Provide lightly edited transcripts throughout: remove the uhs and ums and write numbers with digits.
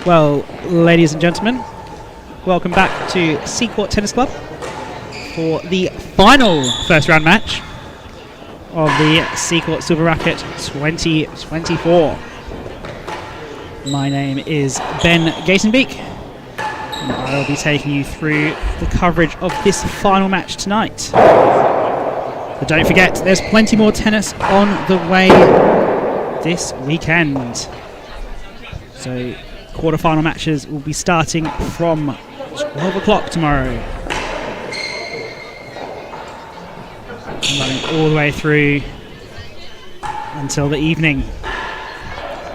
Well, ladies and gentlemen, welcome back to Seacourt Tennis Club for the final first round match of the Seacourt Silver Racquet 2024. My name is Ben Gatenbeek, and I'll be taking you through the coverage of this final match tonight. But don't forget, there's plenty more tennis on the way this weekend. So quarter-final matches will be starting from 12 o'clock tomorrow, running all the way through until the evening.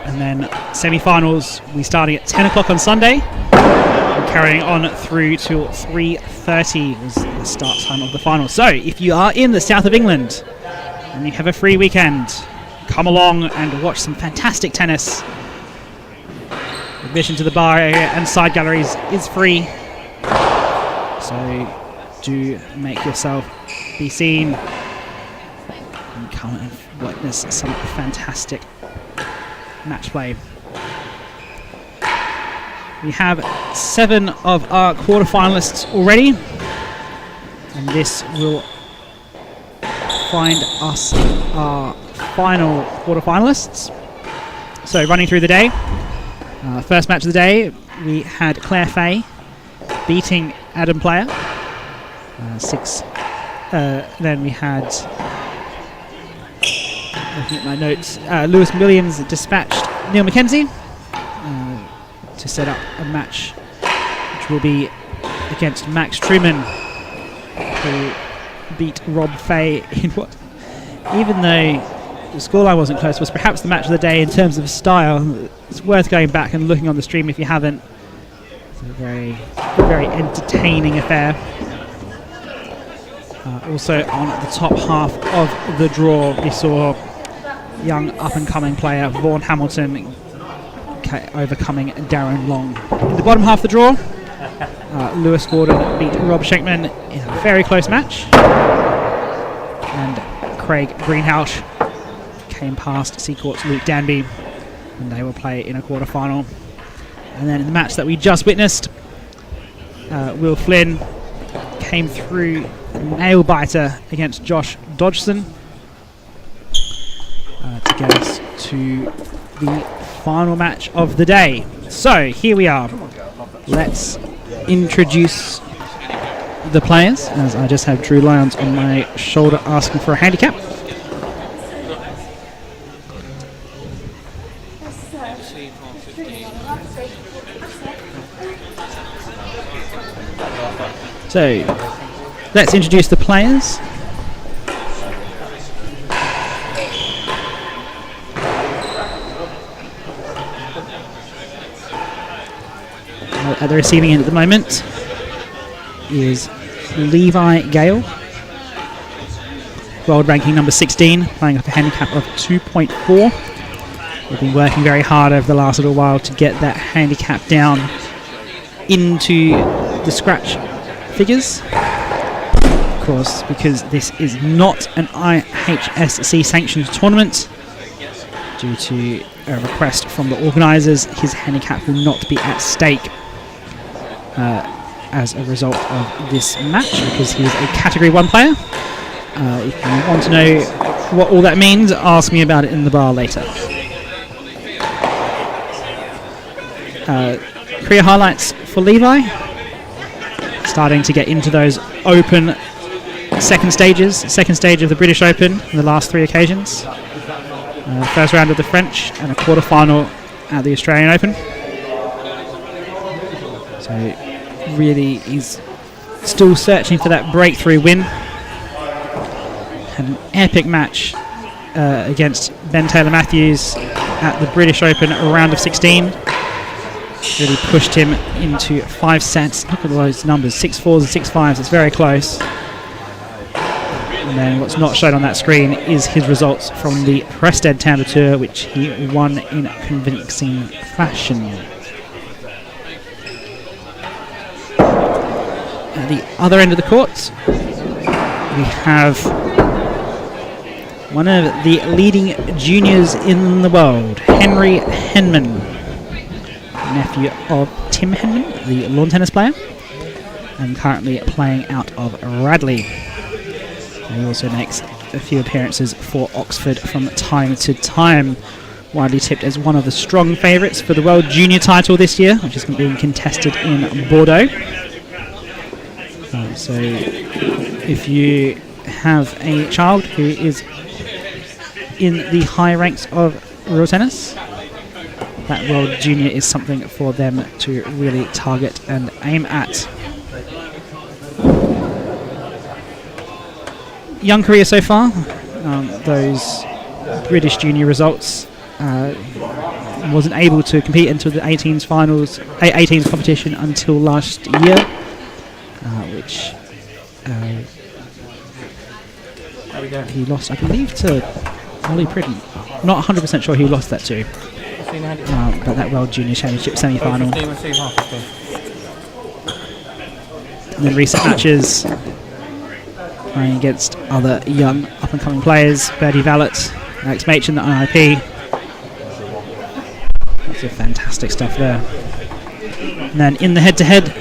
And then semi-finals will be starting at 10 o'clock on Sunday and carrying on through till 3:30 was the start time of the final. So if you are in the south of England and you have a free weekend, come along and watch some fantastic tennis. Admission to the bar area and side galleries is free, so do make yourself be seen and come and witness some fantastic match play. We have 7 of our quarterfinalists already, and this will find us our final quarterfinalists. So running through the day, first match of the day, we had Claire Fay beating Adam Player. Then we had, looking at my notes, Lewis Williams dispatched Neil McKenzie to set up a match which will be against Max Truman, who beat Rob Fay in what, even though the scoreline wasn't close, was perhaps the match of the day in terms of style. It's worth going back and looking on the stream if you haven't. It's a very, very entertaining affair. Also on the top half of the draw, we saw young up-and-coming player Vaughan Hamilton overcoming Darren Long. In the bottom half of the draw, Lewis Gordon beat Rob Schenkman in a very close match, and Craig Greenhouse came past Seacourt's Luke Danby, and they will play in a quarter-final. And then in the match that we just witnessed, Will Flynn came through a nail-biter against Josh Dodgson to get us to the final match of the day. So here we are. Let's introduce the players, as I just have Drew Lyons on my shoulder asking for a handicap. So let's introduce the players. At the receiving end at the moment is Levi Gale, world ranking number 16, playing up a handicap of 2.4. We've been working very hard over the last little while to get that handicap down into the scratch figures. Of course, because this is not an IHSC sanctioned tournament, due to a request from the organisers, his handicap will not be at stake as a result of this match, because he is a Category 1 player. If you want to know what all that means, ask me about it in the bar later. Career highlights for Levi. Starting to get into those open second stages. Second stage of the British Open in the last 3 occasions. First round of the French and a quarter-final at the Australian Open. So really he's still searching for that breakthrough win. Had an epic match against Ben Taylor-Matthews at the British Open round of 16. Really pushed him into 5 sets. Look at those numbers, 6-4s and 6-5s. It's very close. And then what's not shown on that screen is his results from the Prested Tampa Tour, which he won in convincing fashion. At the other end of the court, we have one of the leading juniors in the world, Henman, nephew of Tim Henman, the lawn tennis player, and currently playing out of Radley. And he also makes a few appearances for Oxford from time to time. Widely tipped as one of the strong favourites for the World Junior title this year, which is being contested in Bordeaux. So if you have a child who is in the high ranks of rural tennis, that World Junior is something for them to really target and aim at. Young career so far. Those British junior results, wasn't able to compete until the 18s finals, 18s competition until last year, which he lost, I believe, to Ollie Pridden. Not 100% sure who he lost that to, but that World Junior Championship semi-final. And then recent matches playing against other young up-and-coming players, Birdie Vallet, Alex Machin, the IIP. Lots of fantastic stuff there. And then in the head-to-head,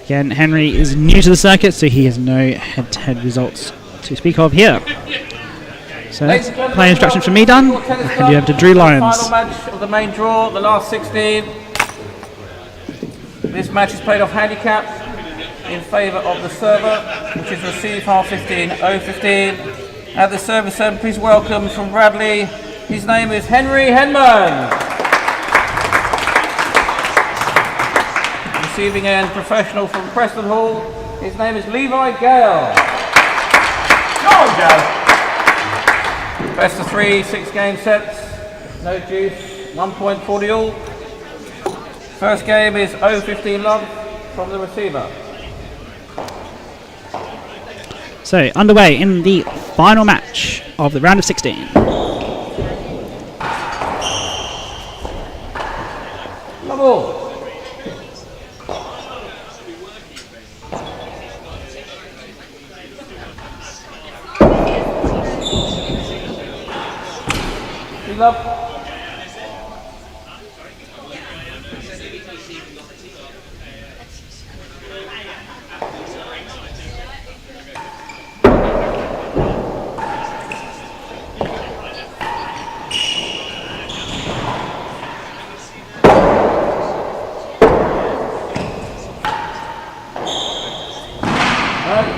again, Henry is new to the circuit, so he has no head-to-head results to speak of here. So that's play instructions from me done. I'll hand you over to Drew Lyons. Final match of the main draw, the last 16. This match is played off handicap in favour of the server, which is receive half 15, 0-15. At the service end, please welcome from Bradley. His name is Henry Henman. Receiving end, professional from Preston Hall. His name is Levi Gale. Go on, Gale. Best of 3, 6-game sets. No juice, 1.40 all. First game is 0-15 love from the receiver. So, underway in the final match of the round of 16. Love all. Love. Right.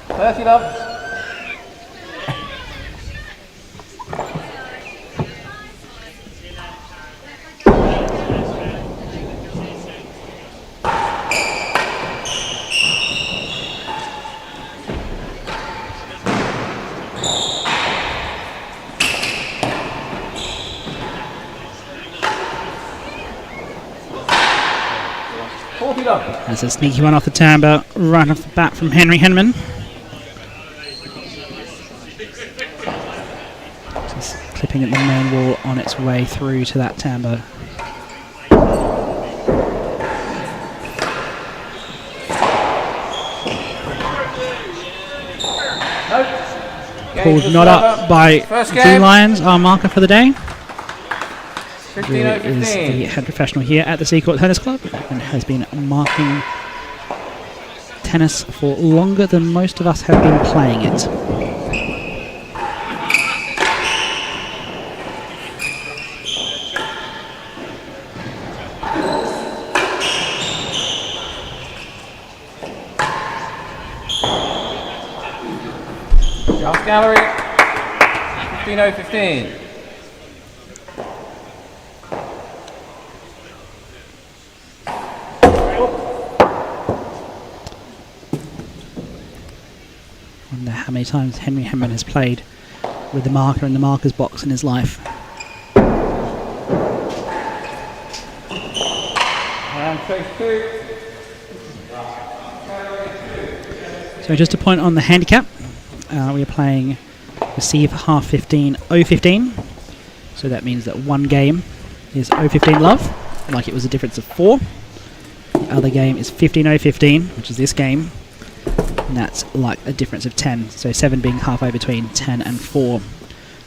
30 love. That's a sneaky one off the turn, but right off the bat from Henry Henman. Just clipping at the main wall on its way through to that tambo. Called not up by Drew Lyons, our marker for the day. Drew is the head professional here at the Seacourt Tennis Club and has been marking tennis for longer than most of us have been playing it. Just gallery, 15-0-15. How many times Henry Henman has played with the marker in the marker's box in his life. And face 2. So just a point on the handicap. We are playing receive half 15, 0-15. So that means that one game is 0-15 love, like it was a difference of 4. The other game is 15-0-15, which is this game. And that's like a difference of 10, so 7 being halfway between 10 and 4.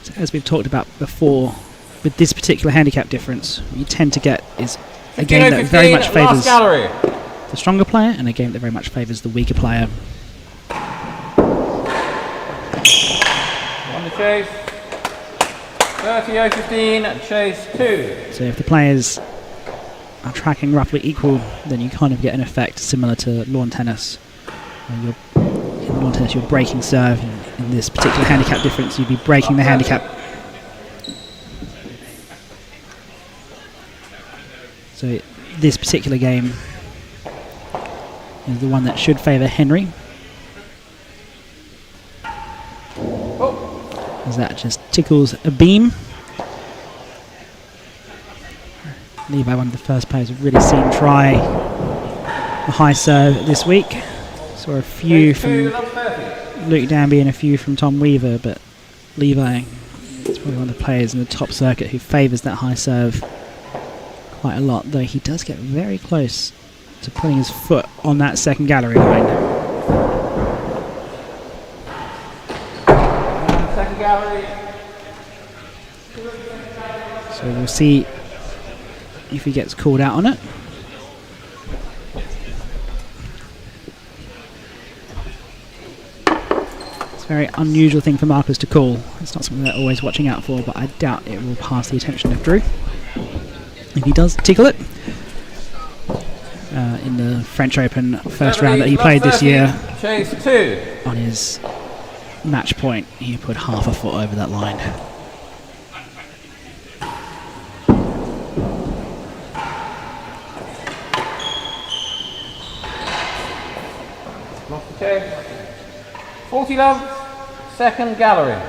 So as we've talked about before, with this particular handicap difference, what you tend to get is a game that very much favours gallery. the stronger player and a game that very much favours the weaker player. On the chase. 30-0-15, chase 2. So if the players are tracking roughly equal, then you kind of get an effect similar to lawn tennis. In lawn tennis, you're breaking serve. In this particular handicap difference, you'd be breaking the handicap. So this particular game is the one that should favour Henry. As that just tickles a beam. Levi, one of the first players we've really seen try a high serve this week. Saw a few from Luke Danby and a few from Tom Weaver, but Levi is probably one of the players in the top circuit who favours that high serve quite a lot, though he does get very close to putting his foot on that second gallery line. So we'll see if he gets called out on it. It's a very unusual thing for markers to call. It's not something they're always watching out for, but I doubt it will pass the attention of Drew. If he does tickle it, in the French Open first round that he played this year, chase 2. On his match point, he put half a foot over that line. Lost the chase. 40 love, second gallery.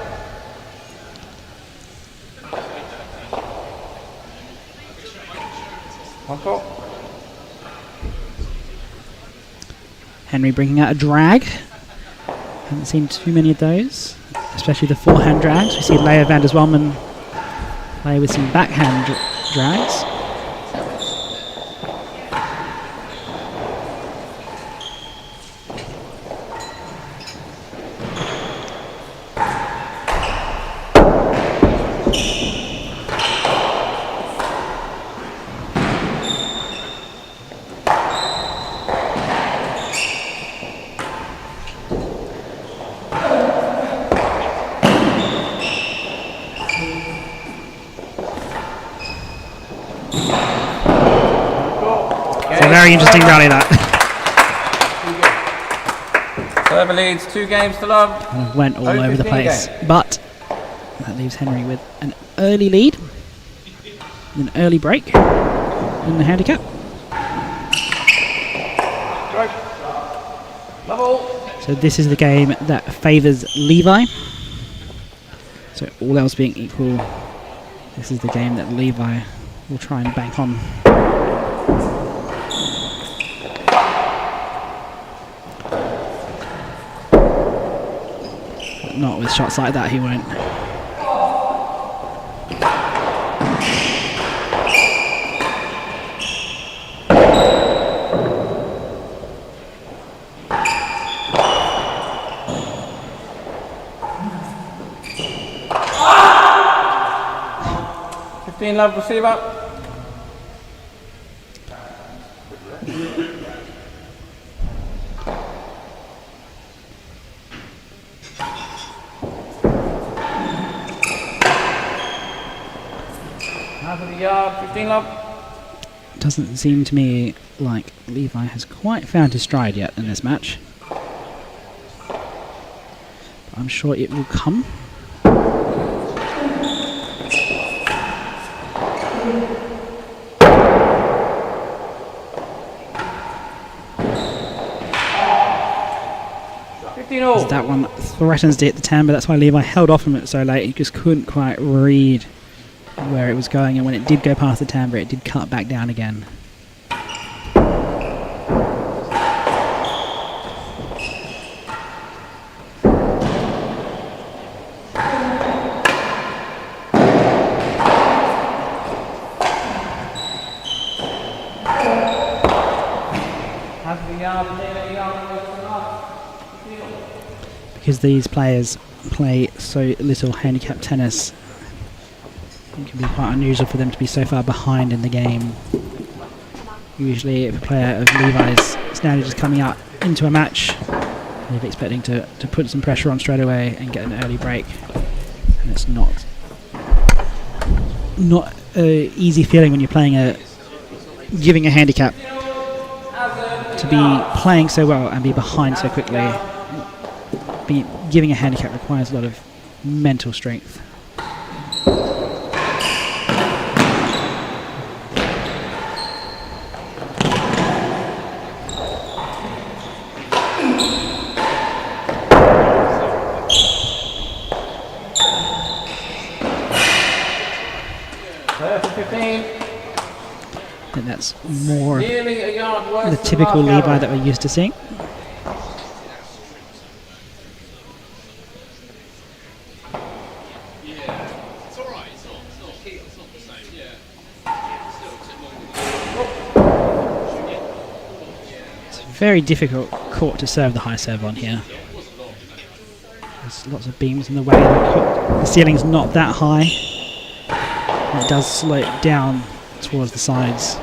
One top. Henry bringing out a drag. Haven't seen too many of those, especially the forehand drags. We see Leo van der Zwalmen play with some backhand drags. Very interesting rally that. Server leads 2 games to love. Kind of went all over the place, but that leaves Henry with an early lead, an early break in the handicap. So this is the game that favours Levi. So all else being equal, this is the game that Levi will try and bank on. Not with shots like that, he won't. Love receiver. Half of the yard, 15 love. Doesn't seem to me like Levi has quite found his stride yet in this match. But I'm sure it will come. That one threatens to hit the 10, but that's why Levi held off from it so late. He just couldn't quite read where it was going, and when it did go past the timbre, it did cut back down again. Because these players play so little handicap tennis, it can be quite unusual for them to be so far behind in the game. Usually if a player of Levi's standard is coming out into a match, they're expecting to put some pressure on straight away and get an early break. And it's not an easy feeling when you're playing giving a handicap, to be playing so well and be behind so quickly. Giving a handicap requires a lot of mental strength. I think that's more the typical Levi that we're used to seeing. It's a very difficult court to serve the high serve on here. There's lots of beams in the way. The ceiling's not that high. It does slope down towards the sides.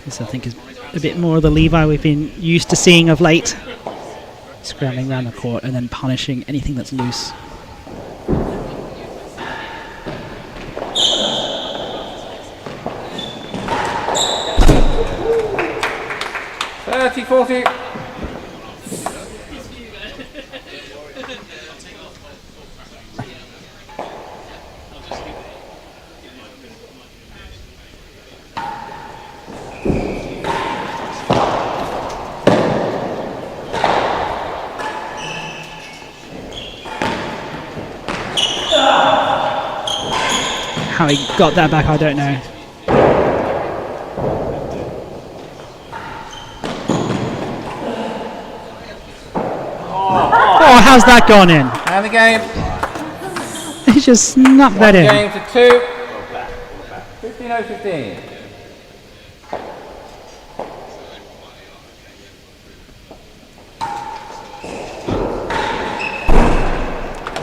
This, I think, is a bit more of the Levi we've been used to seeing of late. Scrambling around the court and then punishing anything that's loose. How he got that back, I don't know. Oh, how's that gone in? And the game. He just snuck that in. Game to 2. 15-0-15.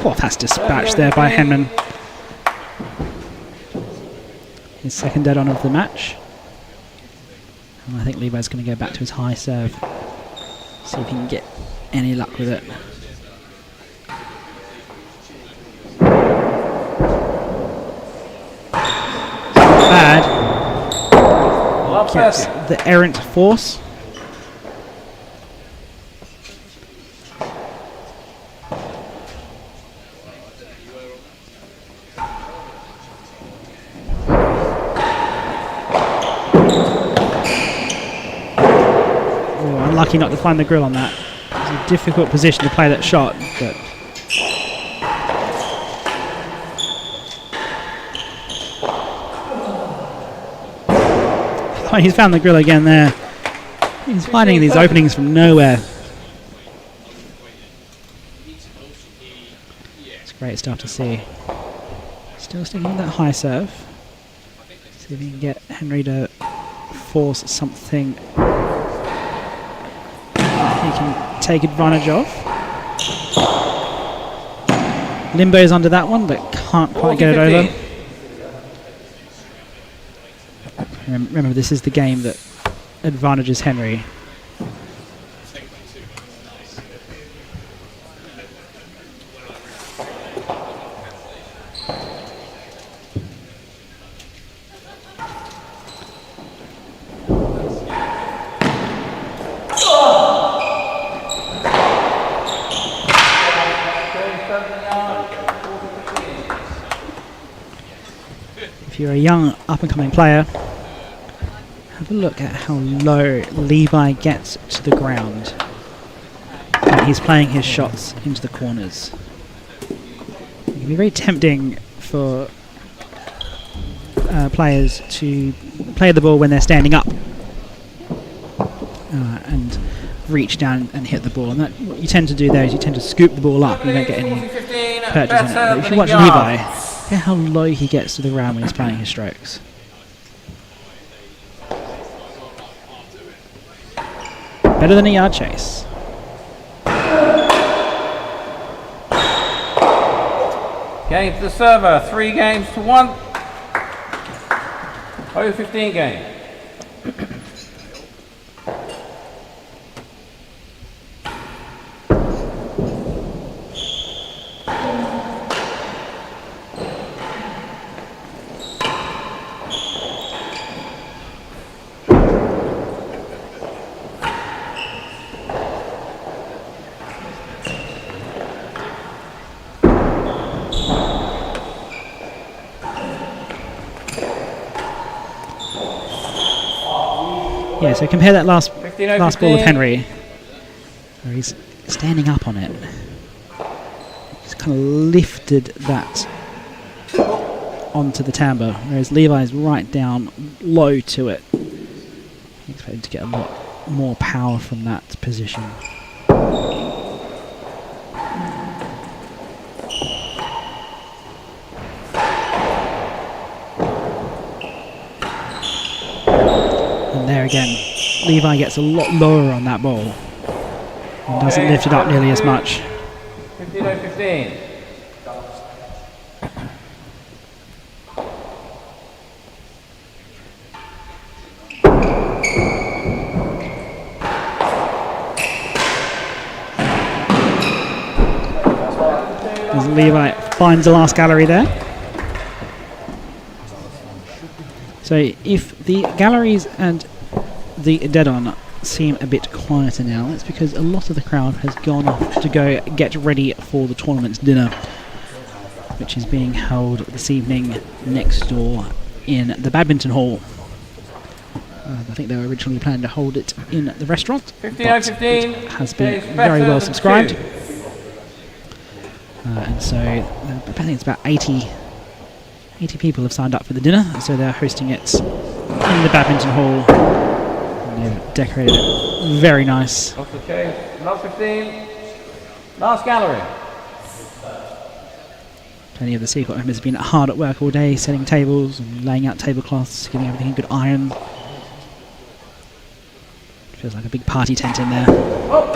Oh, that's dispatched there by Henman. His second dead on of the match. And I think Levi's going to go back to his high serve. See if he can get any luck with it. Bad. Gets the errant force. Unlucky not to find the grill on that. It's a difficult position to play that shot, but oh, he's found the grill again there. He's finding these openings from nowhere. It's great stuff to see. Still sticking with that high serve. See if he can get Henry to force something he can take advantage of. Limbo's under that one, but can't quite get it over. Remember, this is the game that advantages Henry. If you're a young up-and-coming player, have a look at how low Levi gets to the ground when he's playing his shots into the corners. It can be very tempting for players to play the ball when they're standing up and reach down and hit the ball. And that, what you tend to do there is you tend to scoop the ball up. You don't get any perches on it. But if you watch Levi, look at how low he gets to the ground when he's playing his strokes. Better than a yard chase. Game to the server, 3 games to 1. 0-15 game. Yeah, so compare that last ball of 15. Henry, where he's standing up on it. He's kind of lifted that onto the timbre, whereas Levi's right down low to it. I expect him to get a lot more power from that position. And there again, Levi gets a lot lower on that ball and doesn't lift it up nearly as much. 15-15. As Levi finds the last gallery there. So if the galleries and the dead-on seem a bit quieter now, it's because a lot of the crowd has gone off to go get ready for the tournament's dinner, which is being held this evening next door in the badminton hall. I think they were originally planning to hold it in the restaurant, but it has been very well subscribed. And so I think it's about 80 people have signed up for the dinner, so they're hosting it in the badminton hall. And they've decorated it very nice. Off the chase, last 15, last gallery. Plenty of the Seacourt members have been hard at work all day, setting tables and laying out tablecloths, getting everything in good iron. Feels like a big party tent in there. Oh.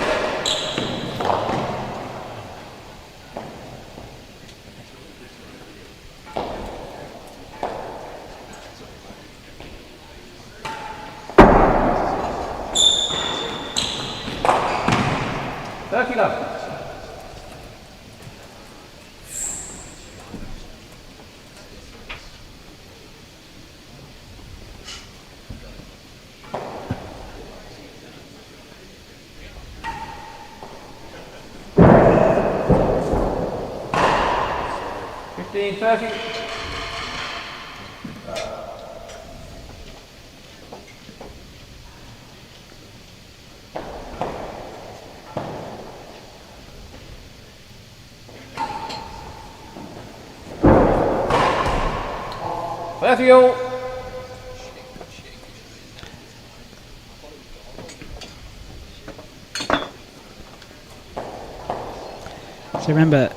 So remember,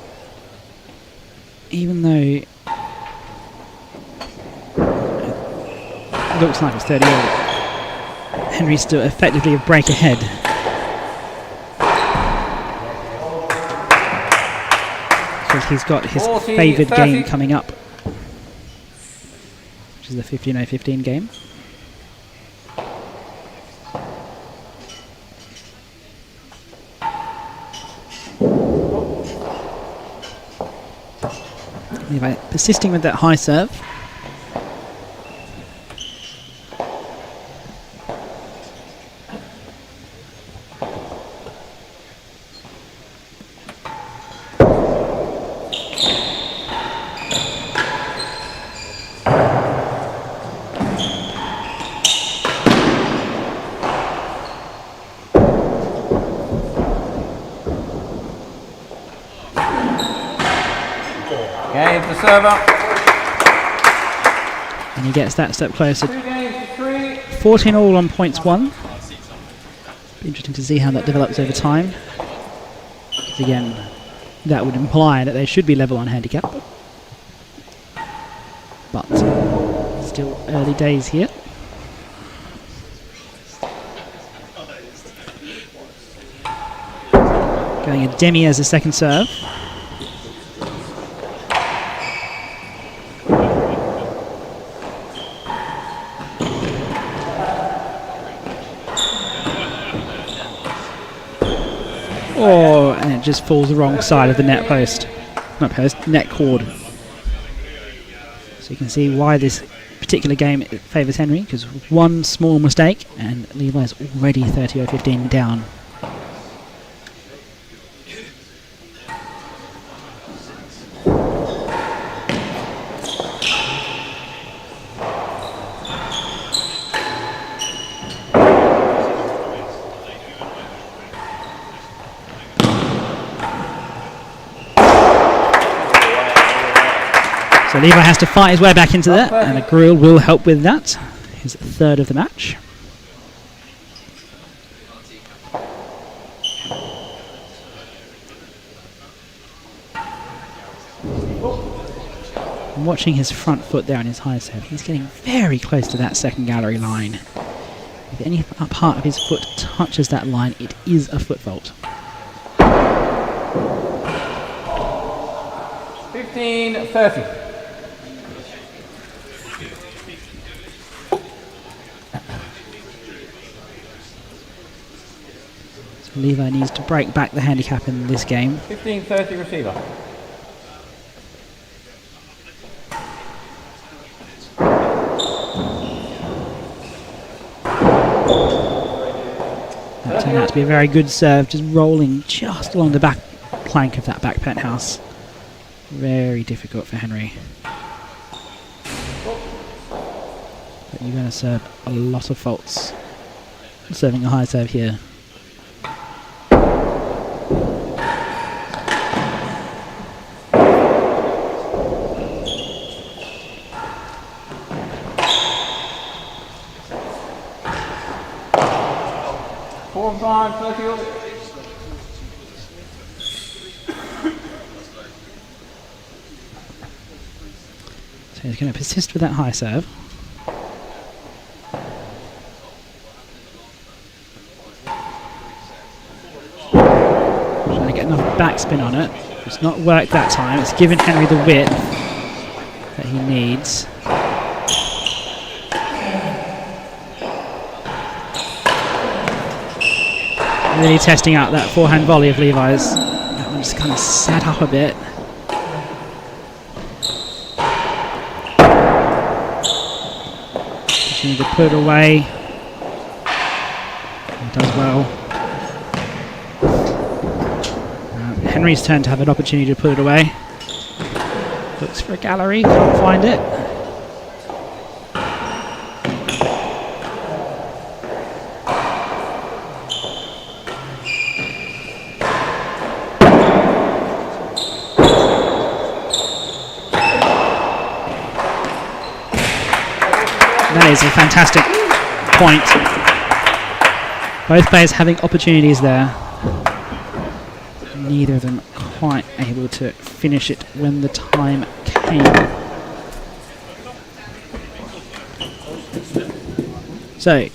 even though it looks like it's 30 all, Henry's still effectively a break ahead. Because he's got his favoured game coming up, which is the 15-0-15 game. Levi persisting with that high serve. And he gets that step closer. 14 all on points won. Be interesting to see how that develops over time. Because again, that would imply that they should be level on handicap. But still early days here. Going a demi as a second serve. Oh, and it just falls the wrong side of the net post. Not post, net cord. So you can see why this particular game favours Henry, because one small mistake and Levi's already 30-15 down. So Levi has to fight his way back into that, and a grill will help with that. His third of the match. I'm watching his front foot there on his high serve. He's getting very close to that second gallery line. If any part of his foot touches that line, it is a foot fault. 15-30. Levi needs to break back the handicap in this game. 15-30 receiver. That turned out to be a very good serve, just rolling just along the back plank of that back penthouse. Very difficult for Henry. But you're going to serve a lot of faults serving a high serve here. So he's going to persist with that high serve. Trying to get enough backspin on it. It's not worked that time. It's given Henry the width that he needs. Really testing out that forehand volley of Levi's. That one just kind of sat up a bit. Just need to put it away. He does well. Henry's turn to have an opportunity to put it away. Looks for a gallery, can't find it. That is a fantastic point. Both players having opportunities there. Neither of them quite able to finish it when the time came. So,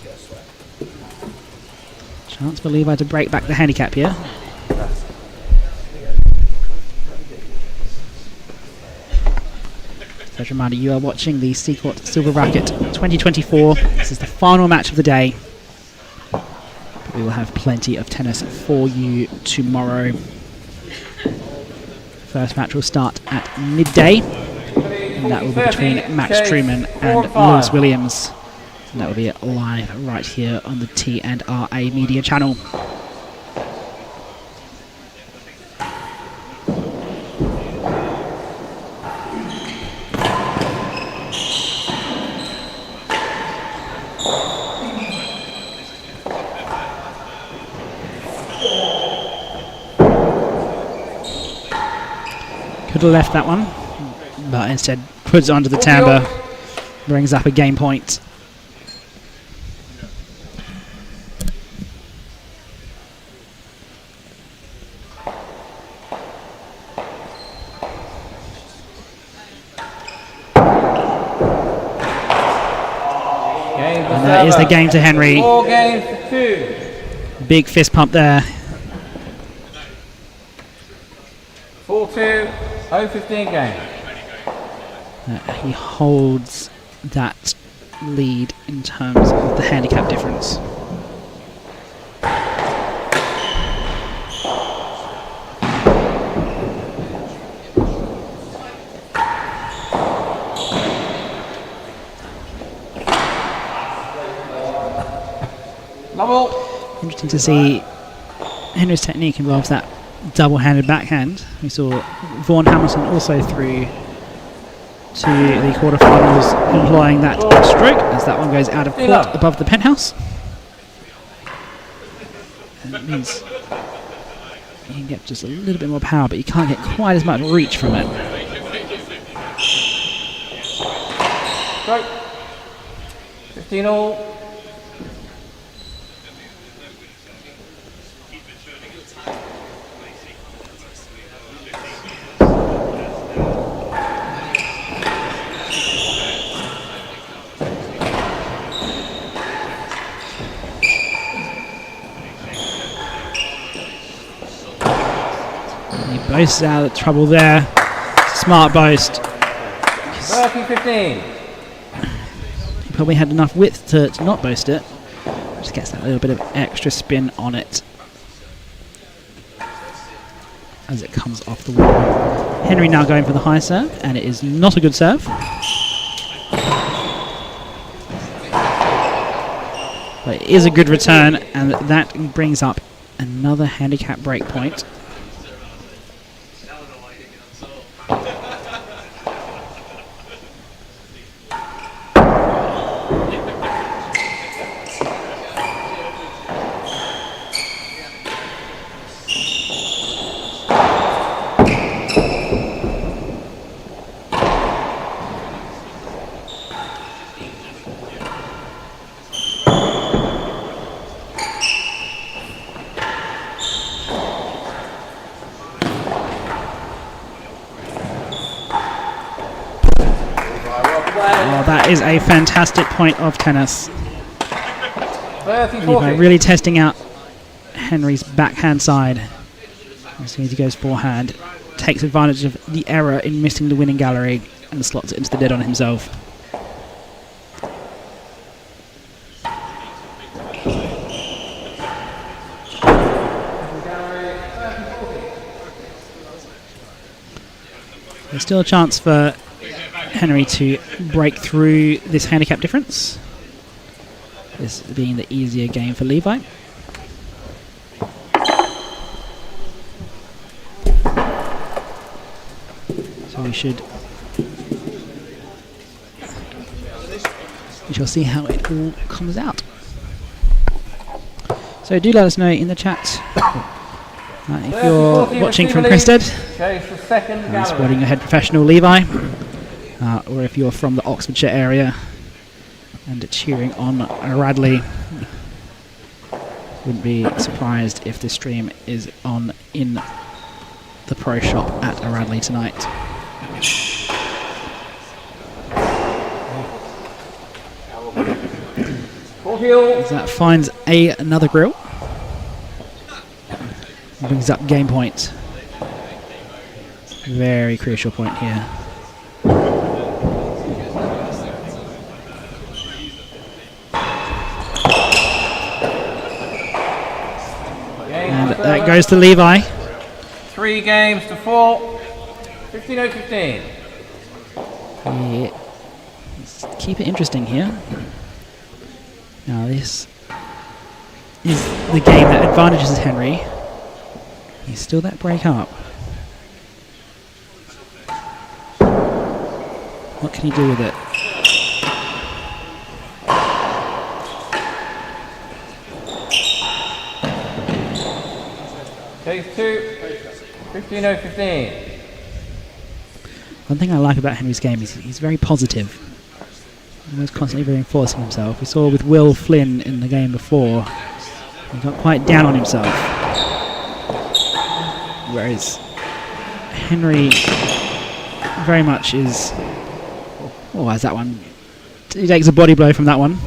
chance for Levi to break back the handicap here. As a reminder, you are watching the Seacourt Silver Racquet 2024. This is the final match of the day. But we will have plenty of tennis for you tomorrow. First match will start at midday. And that will be between Max Truman and Lewis Williams. And that will be live right here on the T&RA media channel. Could have left that one, but instead puts it onto the timbre, brings up a game point. that is the game to Henry. 4 games to 2. Big fist pump there. 4-2, 0-15 game. He holds that lead in terms of the handicap difference. Level. Interesting to see Henry's technique involves that double-handed backhand. We saw Vaughan Hamilton also through to the quarterfinals employing that stroke as that one goes out of court above the penthouse. And it means you can get just a little bit more power, but you can't get quite as much reach from it. Stroke. 15 all. Boasts out of trouble there. Smart boast. 30-15. He probably had enough width to not boast it. Just gets that little bit of extra spin on it as it comes off the wall. Henry now going for the high serve, and it is not a good serve. But it is a good return, and that brings up another handicap break point. That is a fantastic point of tennis. Levi really testing out Henry's backhand side. As soon as he goes forehand, takes advantage of the error in missing the winning gallery and slots it into the dead on himself. There's still a chance for Henry to break through this handicap difference. This being the easier game for Levi. So we shall see how it all comes out. So do let us know in the chat if you're watching from Crested, supporting your head professional Levi, or if you're from the Oxfordshire area and cheering on Radley. Wouldn't be surprised if this stream is on in the pro shop at Radley tonight. As that finds another grill. Brings up game point. Very crucial point here. And that goes to Levi. 3 games to 4. 15-15. Yeah. Let's keep it interesting here. Now this is the game that advantages Henry. He's still that break up. What can he do with it? Case 2, 15-15. One thing I like about Henry's game is he's very positive. Almost constantly reinforcing himself. We saw with Will Flynn in the game before. He got quite down on himself. Whereas Henry very much is... Oh, has that one. He takes a body blow from that one.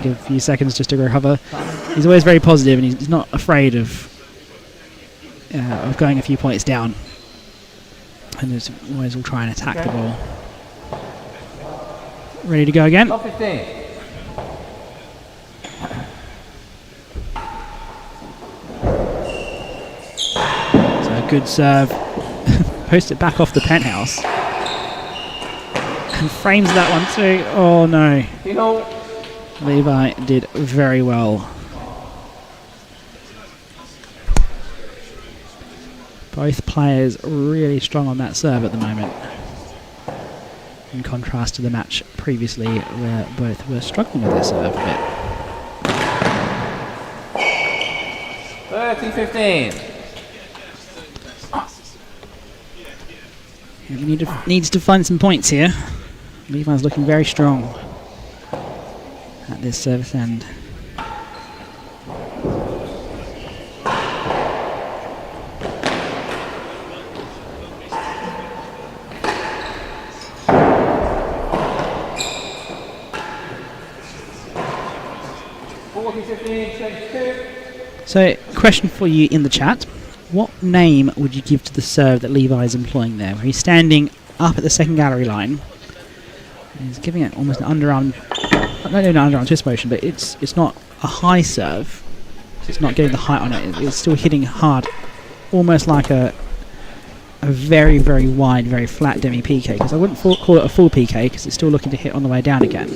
take a few seconds just to recover. He's always very positive, and he's not afraid of going a few points down. And he's always will try and attack the ball. Ready to go again. Top 15. Good serve. Post it back off the penthouse. And frames that one too. Oh no. Levi did very well. Both players really strong on that serve at the moment. In contrast to the match previously where both were struggling with their serve a bit. 30-15. He needs to find some points here. Levi's looking very strong at this service end. So, question for you in the chat. What name would you give to the serve that Levi is employing there? Where he's standing up at the second gallery line. He's giving it almost an underarm, not an underarm twist motion, but it's not a high serve. It's not getting the height on it. It's still hitting hard, almost like a very, very wide, very flat demi PK. Because I wouldn't call it a full PK because it's still looking to hit on the way down again.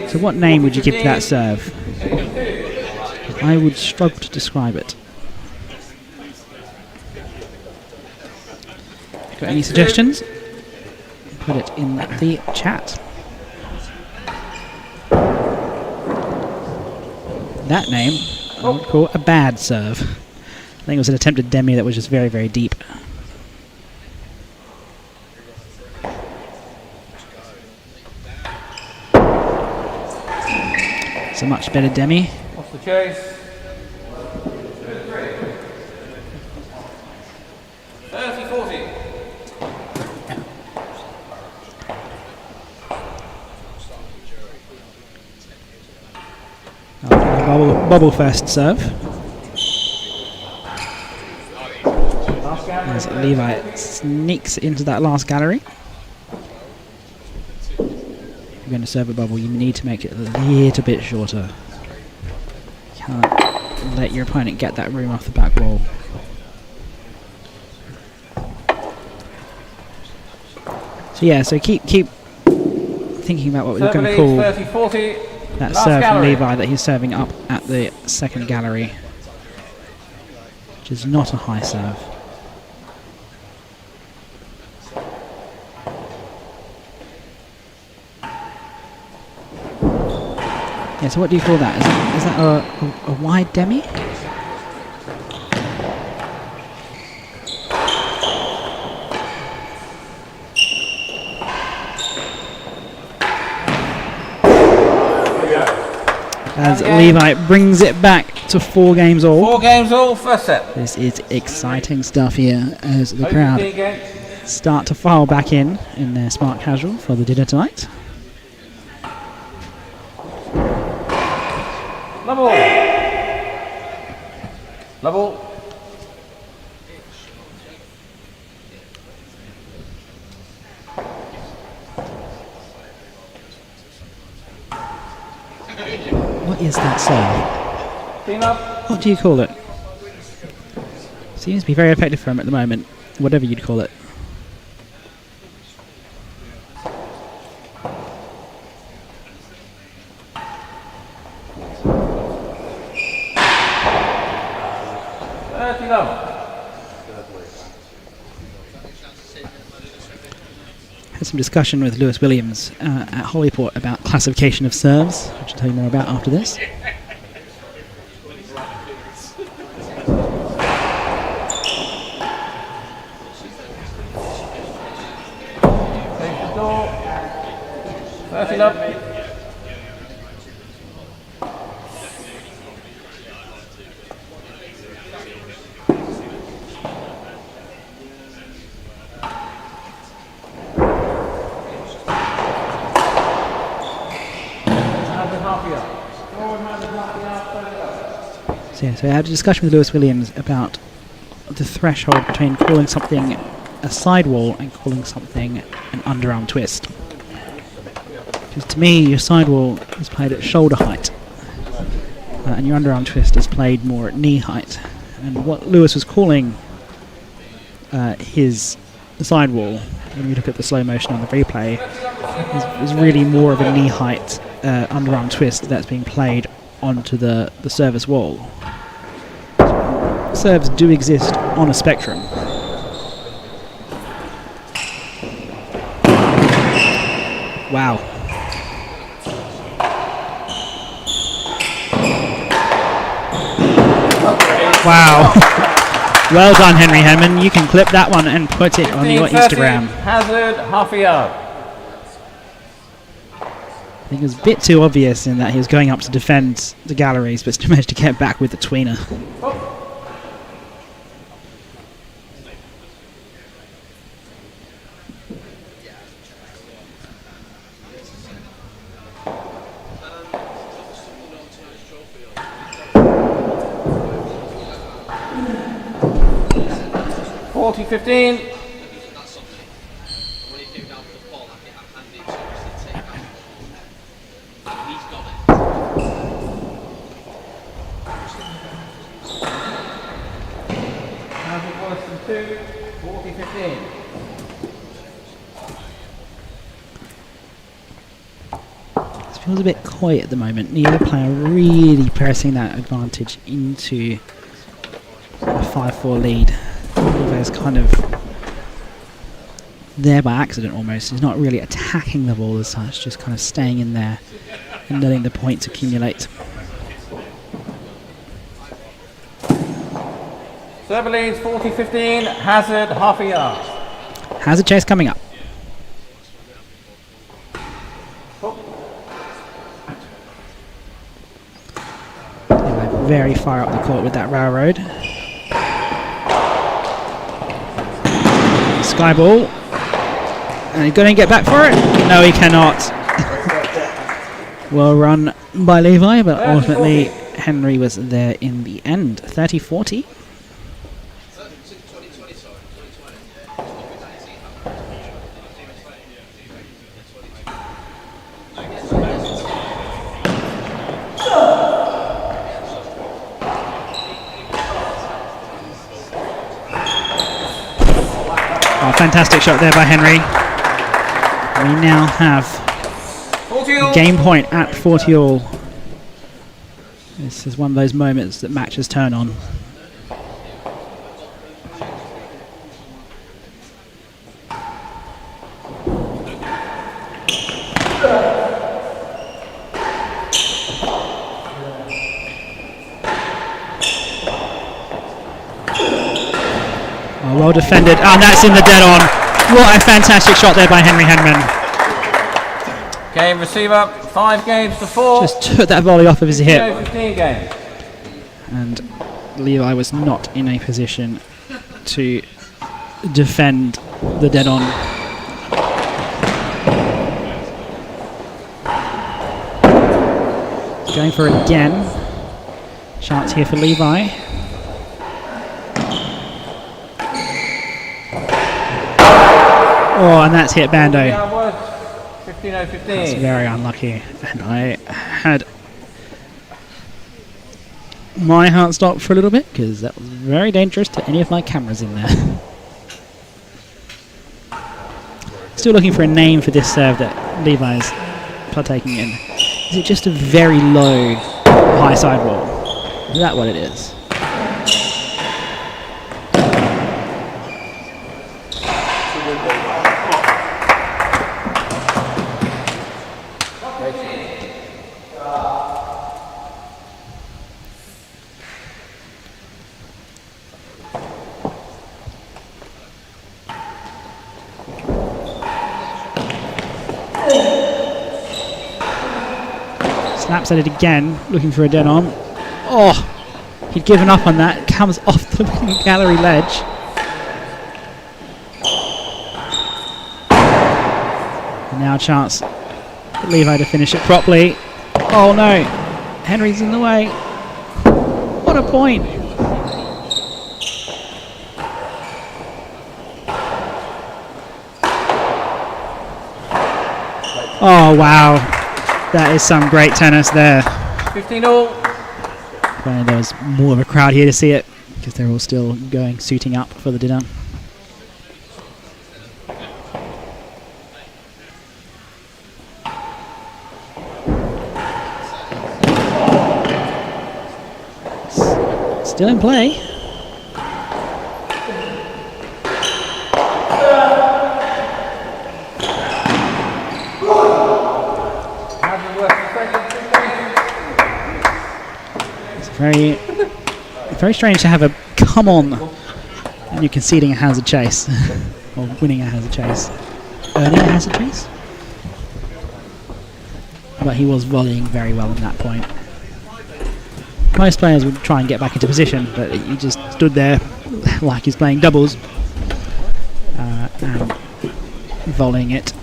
So what name would you give to that serve? I would struggle to describe it. Got any suggestions? Put it in the chat. That name I would call a bad serve. I think it was an attempted demi that was just very, very deep. It's a much better demi. What's the chase? 30-40. Bubble first serve. As Levi sneaks into that last gallery. If you're going to serve a bubble, you need to make it a little bit shorter. You can't let your opponent get that room off the back wall. So yeah, so keep thinking about what we're going to call 30-40. that Last serve from gallery. Levi that he's serving up at the second gallery, which is not a high serve. Yeah, so what do you call that? Is that a wide demi? As Levi brings it back to 4 games all. 4 games all, first set. This is exciting stuff here as the crowd start to file back in their smart casual for the dinner tonight. Level. Level. What is that serve? Clean up. What do you call it? Seems to be very effective for him at the moment, whatever you'd call it. Had some discussion with Lewis Williams at Holyport about classification of serves, which I'll tell you more about after this. So yeah, so I had a discussion with Lewis Williams about the threshold between calling something a sidewall and calling something an underarm twist. Because to me, your sidewall is played at shoulder height, and your underarm twist is played more at knee height. And what Lewis was calling his sidewall, when we look at the slow motion on the replay, is really more of a knee height underarm twist that's being played onto the service wall. Serves do exist on a spectrum. Wow. Wow. Well done, Henry Henman. You can clip that one and put it on your Instagram. Hazard, half a yard. I think it was a bit too obvious in that he was going up to defend the galleries, but still managed to get back with the tweener. Oh. $40-15. This feels a bit coy at the moment. Neither player really pressing that advantage into a 5-4 lead. Levi's kind of there by accident almost. He's not really attacking the ball as such, just kind of staying in there and letting the points accumulate. Server leads 40-15, Hazard half a yard. Hazard chase coming up. Levi very far up the court with that railroad. Sky ball. And he's going to get back for it. No, he cannot. Well run by Levi, but ultimately Henry was there in the end. 30-40. Fantastic shot there by Henry. We now have a game point at 40-all. This is one of those moments that matches turn on. Well defended, and that's in the dead on. What a fantastic shot there by Henry Henman. Game receiver, 5 games to 4. Just took that volley off of his hip. 15 games. And Levi was not in a position to defend the dead on. Going for it again. Chance here for Levi. Oh, and that's hit Bando. 15-15. That's very unlucky. And I had my heart stopped for a little bit because that was very dangerous to any of my cameras in there. Still looking for a name for this serve that Levi's partaking in. Is it just a very low, high sidewall? Is that what it is? Snaps at it again, looking for a dead on. Oh, he'd given up on that. Comes off the gallery ledge. And now a chance for Levi to finish it properly. Oh no. Henry's in the way. What a point. Oh, wow. That is some great tennis there. 15-all. Well, there was more of a crowd here to see it because they're all still suiting up for the dinner. Still in play. It's very strange to have a come on and you're conceding a hazard chase or winning a hazard chase, earning a hazard chase. But he was volleying very well in that point. Most players would try and get back into position, but he just stood there like he's playing doubles and volleying it.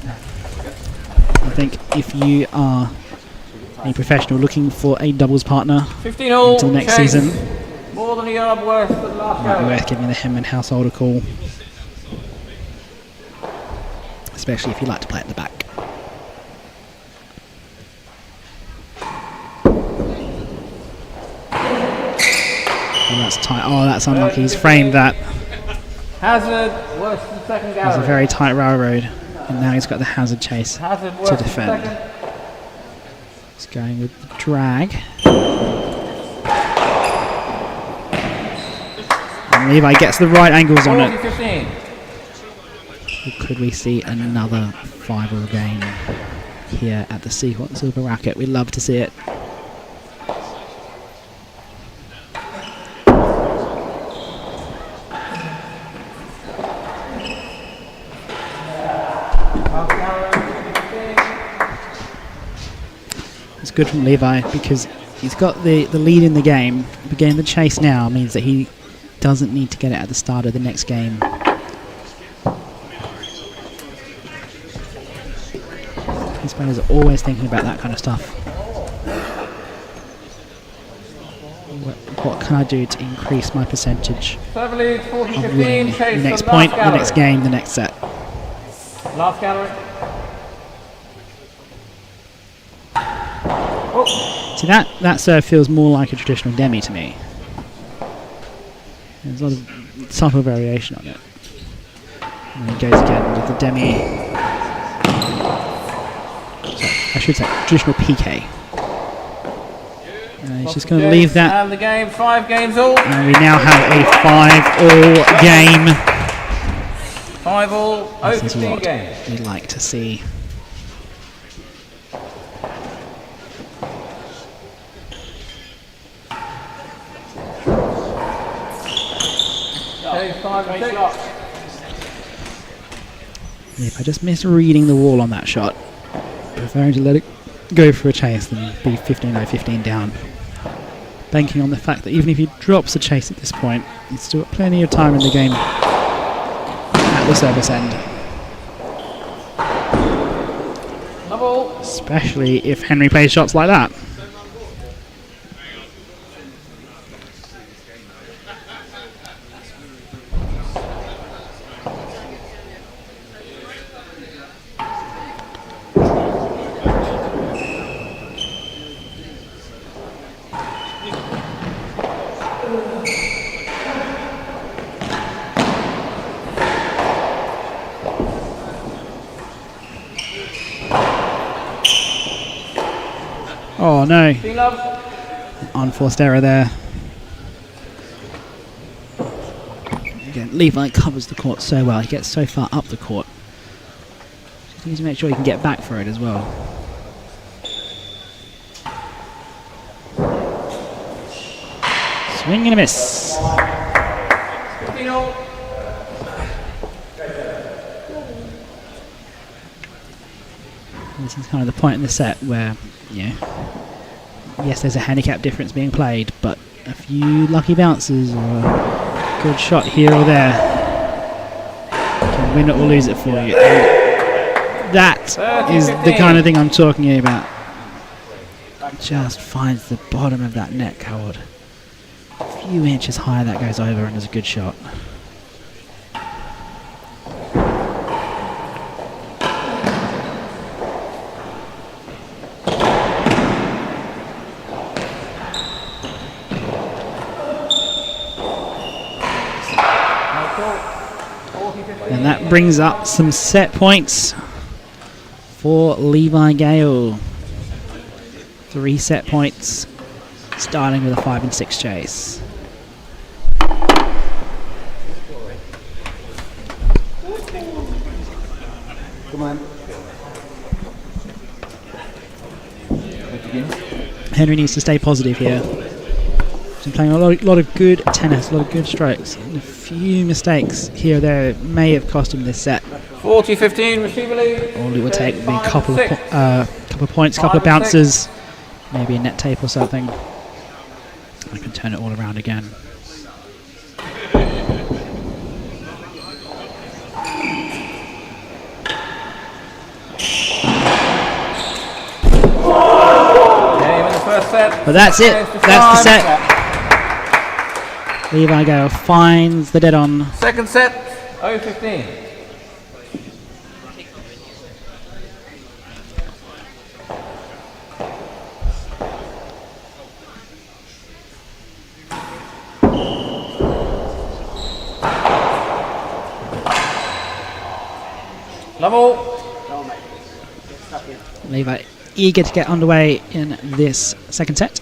I think if you are a professional looking for a doubles partner 15-all until next season, more than a yard worse than last might be worth giving the Henman household a call, especially if you like to play at the back. Oh, that's tight. Oh, that's unlucky. He's framed that. Hazard worse than second It was a gallery. very tight railroad, and now he's got the hazard chase Hazard worse to than defend. second. He's going with the drag. And Levi gets the right angles on it. 40-15. Or could we see another 5-all game here at the Seacourt Silver Racquet? We'd love to see it. It's good from Levi because he's got the lead in the game. Beginning the chase now means that he doesn't need to get it at the start of the next game. These players are always thinking about that kind of stuff. What can I do to increase my percentage of winning the next point, the next game, the next set? Last gallery. See, that serve feels more like a traditional demi to me. There's a lot of subtle variation on it. And then he goes again with the demi. Sorry, I should say traditional PK. And he's just going to leave that. And the game, 5 games all. And we now have a 5-all game. 5-all, This is 15 what games. we'd like to see. Okay, 5 and 6. If I just misreading the wall on that shot, preferring to let it go for a chase than be 15-0-15 down. Banking on the fact that even if he drops a chase at this point, he's still got plenty of time in the game at the service end. Double. Especially if Henry plays shots like that. Oh no, unforced error there. Again, Levi covers the court so well, he gets so far up the court. Just needs to make sure he can get back for it as well. Swing and a miss. 15-all. This is kind of the point in the set where, yes, there's a handicap difference being played, but a few lucky bounces or a good shot here or there can win it or lose it for you. And that is the kind of thing I'm talking about. Just finds the bottom of that net cord. A few inches higher that goes over and is a good shot. And that brings up some set points for Levi Gale. 3 set points, starting with a 5 and 6 chase. Come on. Henry needs to stay positive here. He's playing a lot of good tennis, a lot of good strokes. And a few mistakes here or there may have cost him this set. 40-15 receiver lead. All it would take would be a couple of points, couple of bounces, maybe a net tape or something. I can turn it all around again. Game in the first set. But that's it. That's the set. Levi Gale finds the dead on. Second set, 0-15. Level. Levi eager to get underway in this second set.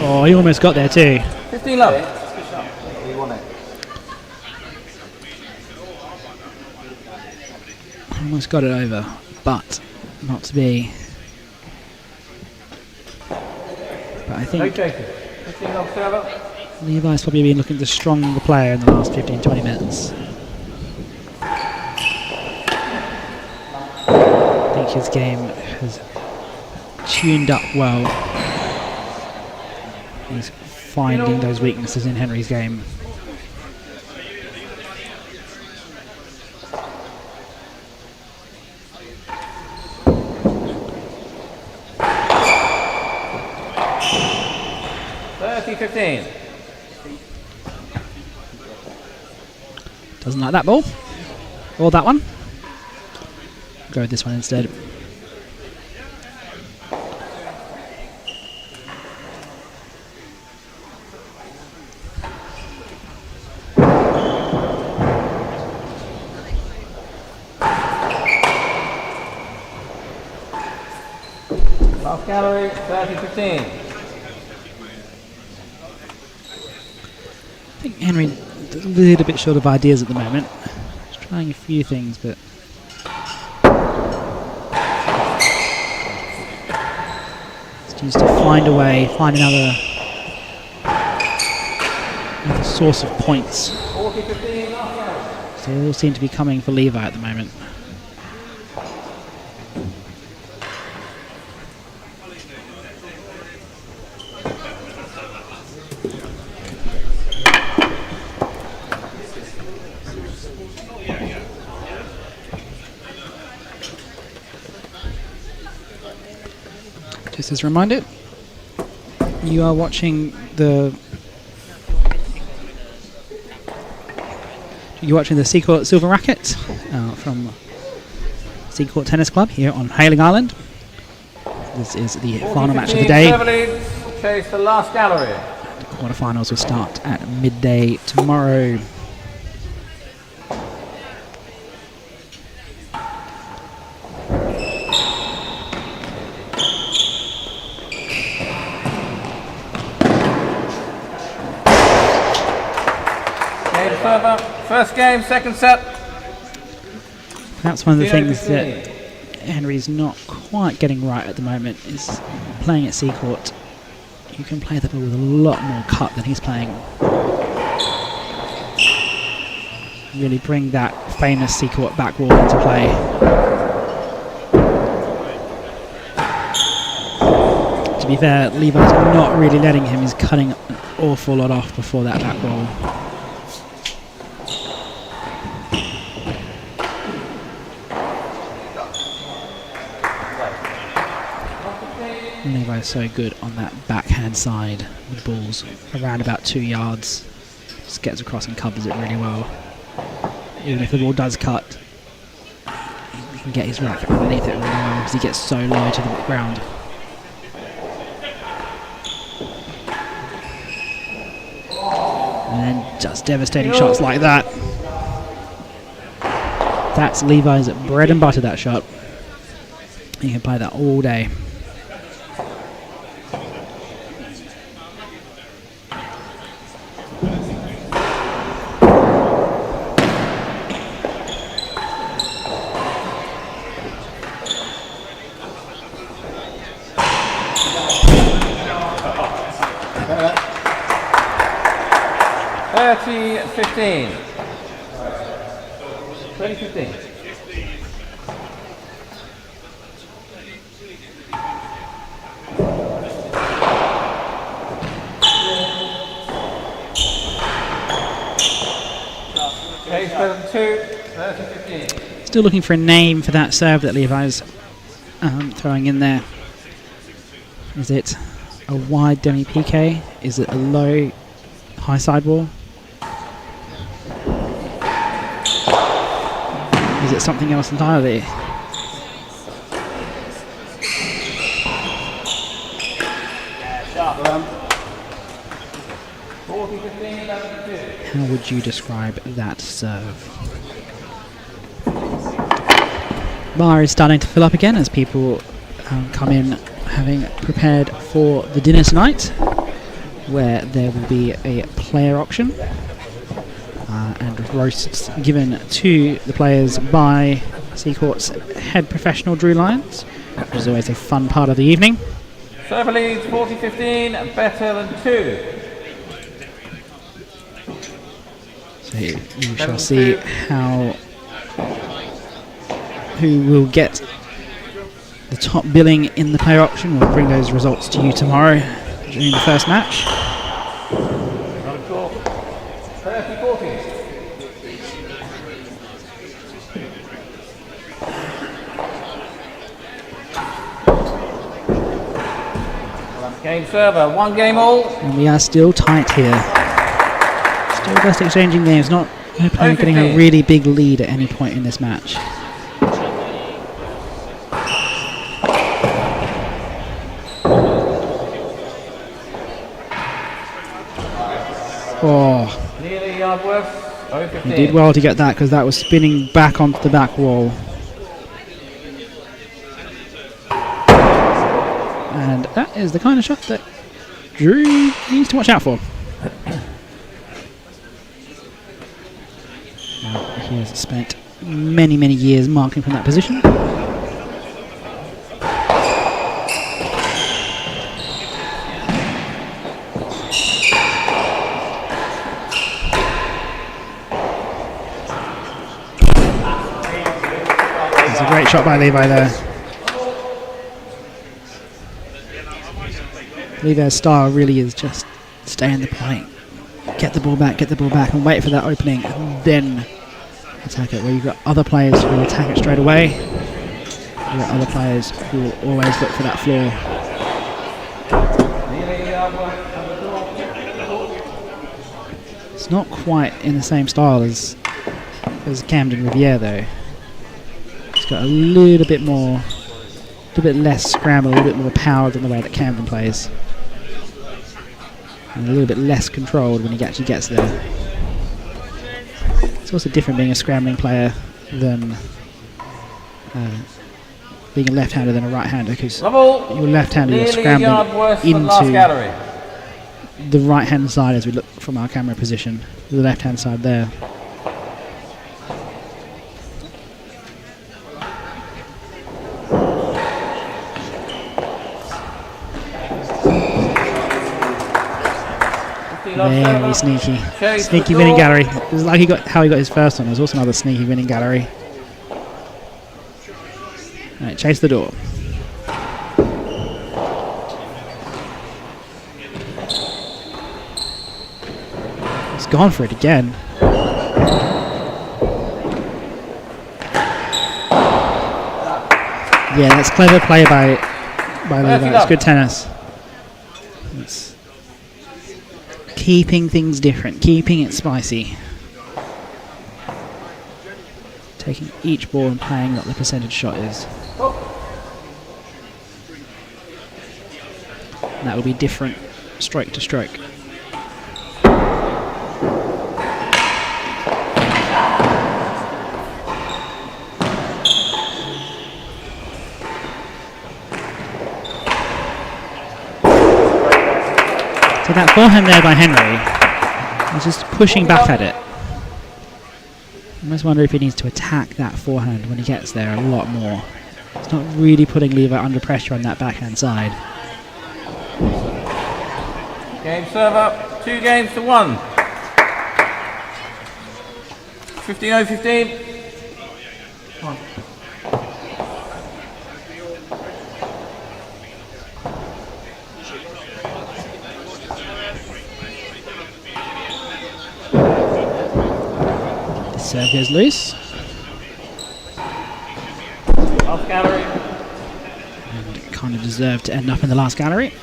Oh, he almost got there too. 15 love. You won it. Almost got it over, but not to be. But I think 15 love server. Levi's probably been looking the stronger player in the last 15-20 minutes. I think his game has tuned up well. He's finding those weaknesses in Henry's game. Doesn't like that ball. Or that one. Go with this one instead. Last gallery, 30-15. I think Henry is a little bit short of ideas at the moment. He's trying a few things, but he needs to find a way, find another source of points. 40-15 last gallery. So they all seem to be coming for Levi at the moment. Just as a reminder, you are watching the Seacourt Silver Racquet from Seacourt Tennis Club here on Hayling Island. This is the final match of the day. Chase the last gallery. The quarterfinals will start at midday tomorrow. First game, second set. That's one of the things that Henry's not quite getting right at the moment, is playing at Seacourt. You can play the ball with a lot more cut than he's playing. Really bring that famous Seacourt backwall into play. To be fair, Levi's not really letting him. He's cutting an awful lot off before that back roll. Levi's so good on that backhand side with balls around about 2 yards. Just gets across and covers it really well. Even if the ball does cut, he can get his racket underneath it really well because he gets so low to the ground. And then just devastating shots like that. That's Levi's bread and butter, that shot. You can play that all day. $30-15. 20-15. Case 30-15. Still looking for a name for that serve that Levi's throwing in there. Is it a wide demi PK? Is it a low high sideball? Is it something else entirely? How would you describe that serve? Bar is starting to fill up again as people come in having prepared for the dinner tonight, where there will be a player auction and roasts given to the players by Seacourt's head professional Drew Lyons, which is always a fun part of the evening. Server leads 40-15, better than 2. So you shall see who will get the top billing in the player auction. We'll bring those results to you tomorrow during the first match. 30-40. Game server, 1 game all. And we are still tight here. Still just exchanging games, not no player getting a really big lead at any point in this match. Oh, Nearly yard worth. he did well to get that because that was spinning back onto the back wall. And that is the kind of shot that Drew needs to watch out for. Now, he has spent many, many years marking from that position. It's a great shot by Levi there. Levi's style really is just stay in the point, get the ball back, and wait for that opening, and then attack it. Where you've got other players who will attack it straight away, you've got other players who will always look for that floor. It's not quite in the same style as Camden Riviere though. It's got a little bit more, a little bit less scramble, a little bit more power than the way that Camden plays. And a little bit less controlled when he actually gets there. It's also different being a scrambling player than being a left-hander than a right-hander, because your left-hander you're scrambling into the right-hand side as we look from our camera position, the left-hand side there. Very sneaky. Sneaky winning gallery. It was like how he got his first one. There was also another sneaky winning gallery. Alright, chase the door. He's gone for it again. Yeah, that's clever play by Levi. It's good tennis. It's keeping things different, keeping it spicy. Taking each ball and playing what the percentage shot is. And that will be different stroke to stroke. So that forehand there by Henry is just pushing back at it. I almost wonder if he needs to attack that forehand when he gets there a lot more. It's not really putting Levi under pressure on that backhand side. Game serve up, 2 games to 1. 15-0-15. Serve goes loose. Last gallery. And it kind of deserved to end up in the last gallery.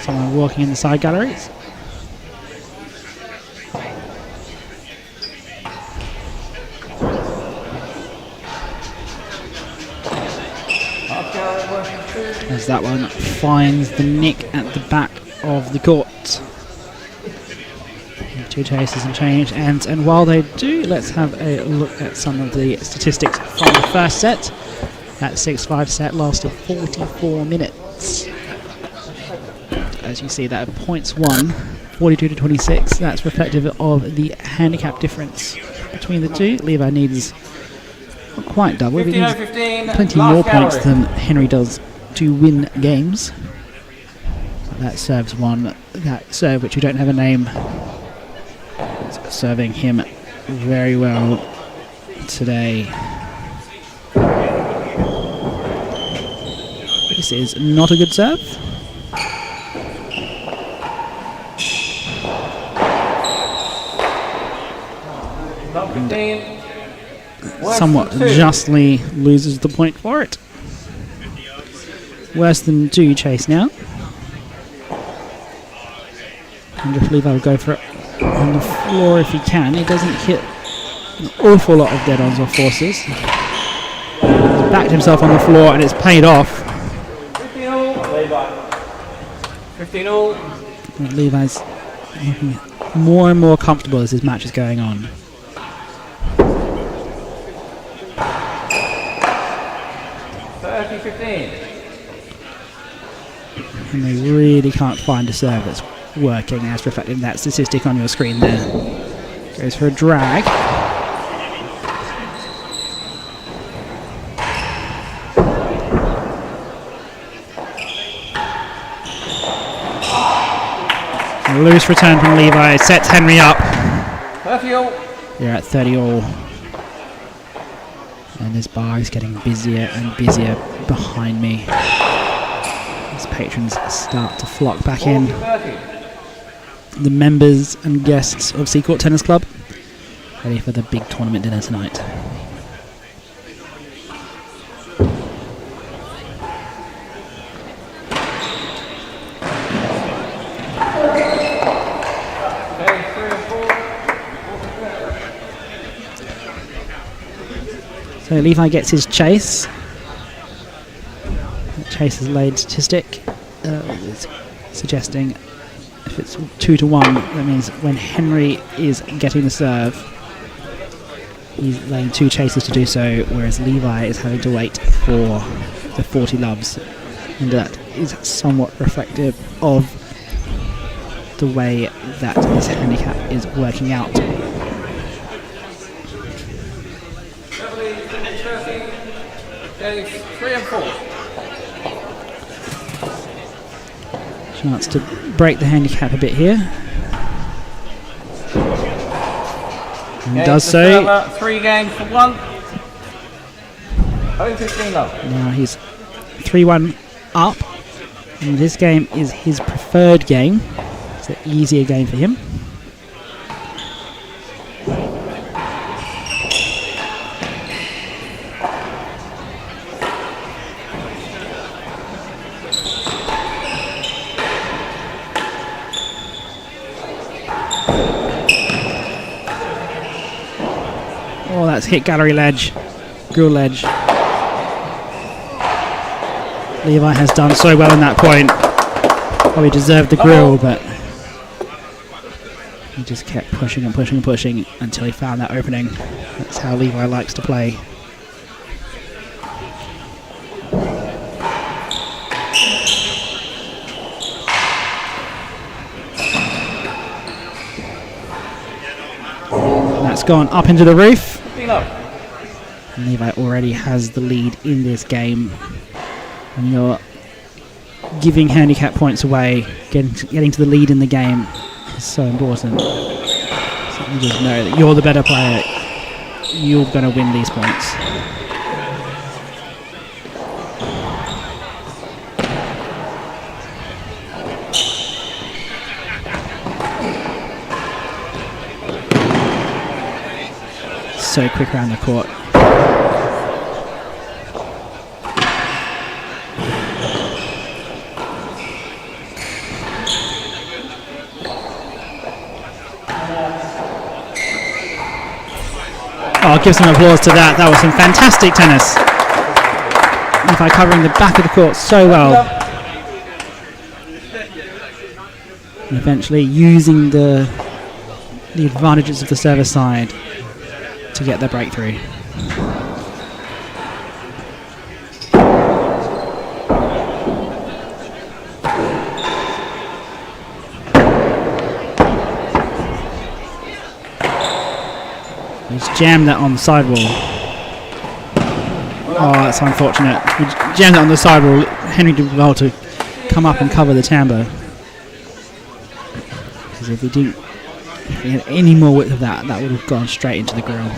Someone walking in the side galleries. As that one finds the nick at the back of the court. 2 chases and change ends, and while they do, let's have a look at some of the statistics from the first set. That 6-5 set lasted 44 minutes. As you see, that points won, 42-26. That's reflective of the handicap difference between the two. Levi needs not quite double, but he needs plenty more points than Henry does to win games. That serves one. That serve, which we don't have a name, is serving him very well today. This is not a good serve. Somewhat justly loses the point for it. Worse than 2 chase now. And if Levi will go for it on the floor if he can. He doesn't hit an awful lot of dead-ons or forces. He's backed himself on the floor and it's paid off. 15-all, Levi. 15-all. And Levi's looking more and more comfortable as his match is going on. And they really can't find a serve that's working, as reflected in that statistic on your screen there. Goes for a drag. A loose return from Levi sets Henry up. 30-all. You're at 30-all. And this bar is getting busier and busier behind me. As patrons start to flock back in. The members and guests of Seacourt Tennis Club ready for the big tournament dinner tonight. So Levi gets his chase. Chase's laid statistic is suggesting if it's 2-1, that means when Henry is getting the serve, he's laying 2 chases to do so, whereas Levi is having to wait for the 40 loves, and that is somewhat reflective of the way that his handicap is working out. Days 3 and 4. Chance to break the handicap a bit here. And does so. 3 games for 1. 0-15 low. Now he's 3-1 up. And this game is his preferred game. It's an easier game for him. Oh, that's hit gallery ledge, grill ledge. Levi has done so well in that point. Probably deserved the grill, but he just kept pushing and pushing and pushing until he found that opening. That's how Levi likes to play. And that's gone up into the roof. Levi already has the lead in this game. And you're giving handicap points away, getting to the lead in the game is so important. So you just know that you're the better player. You're going to win these points. So quick around the court. Oh, give some applause to that. That was some fantastic tennis. Levi covering the back of the court so well. And eventually using the advantages of the server side to get their breakthrough. He's jammed that on the sidewall. Oh, that's unfortunate. He jammed it on the sidewall. Henry did well to come up and cover the tambo. Because if he had any more width of that, that would have gone straight into the grill.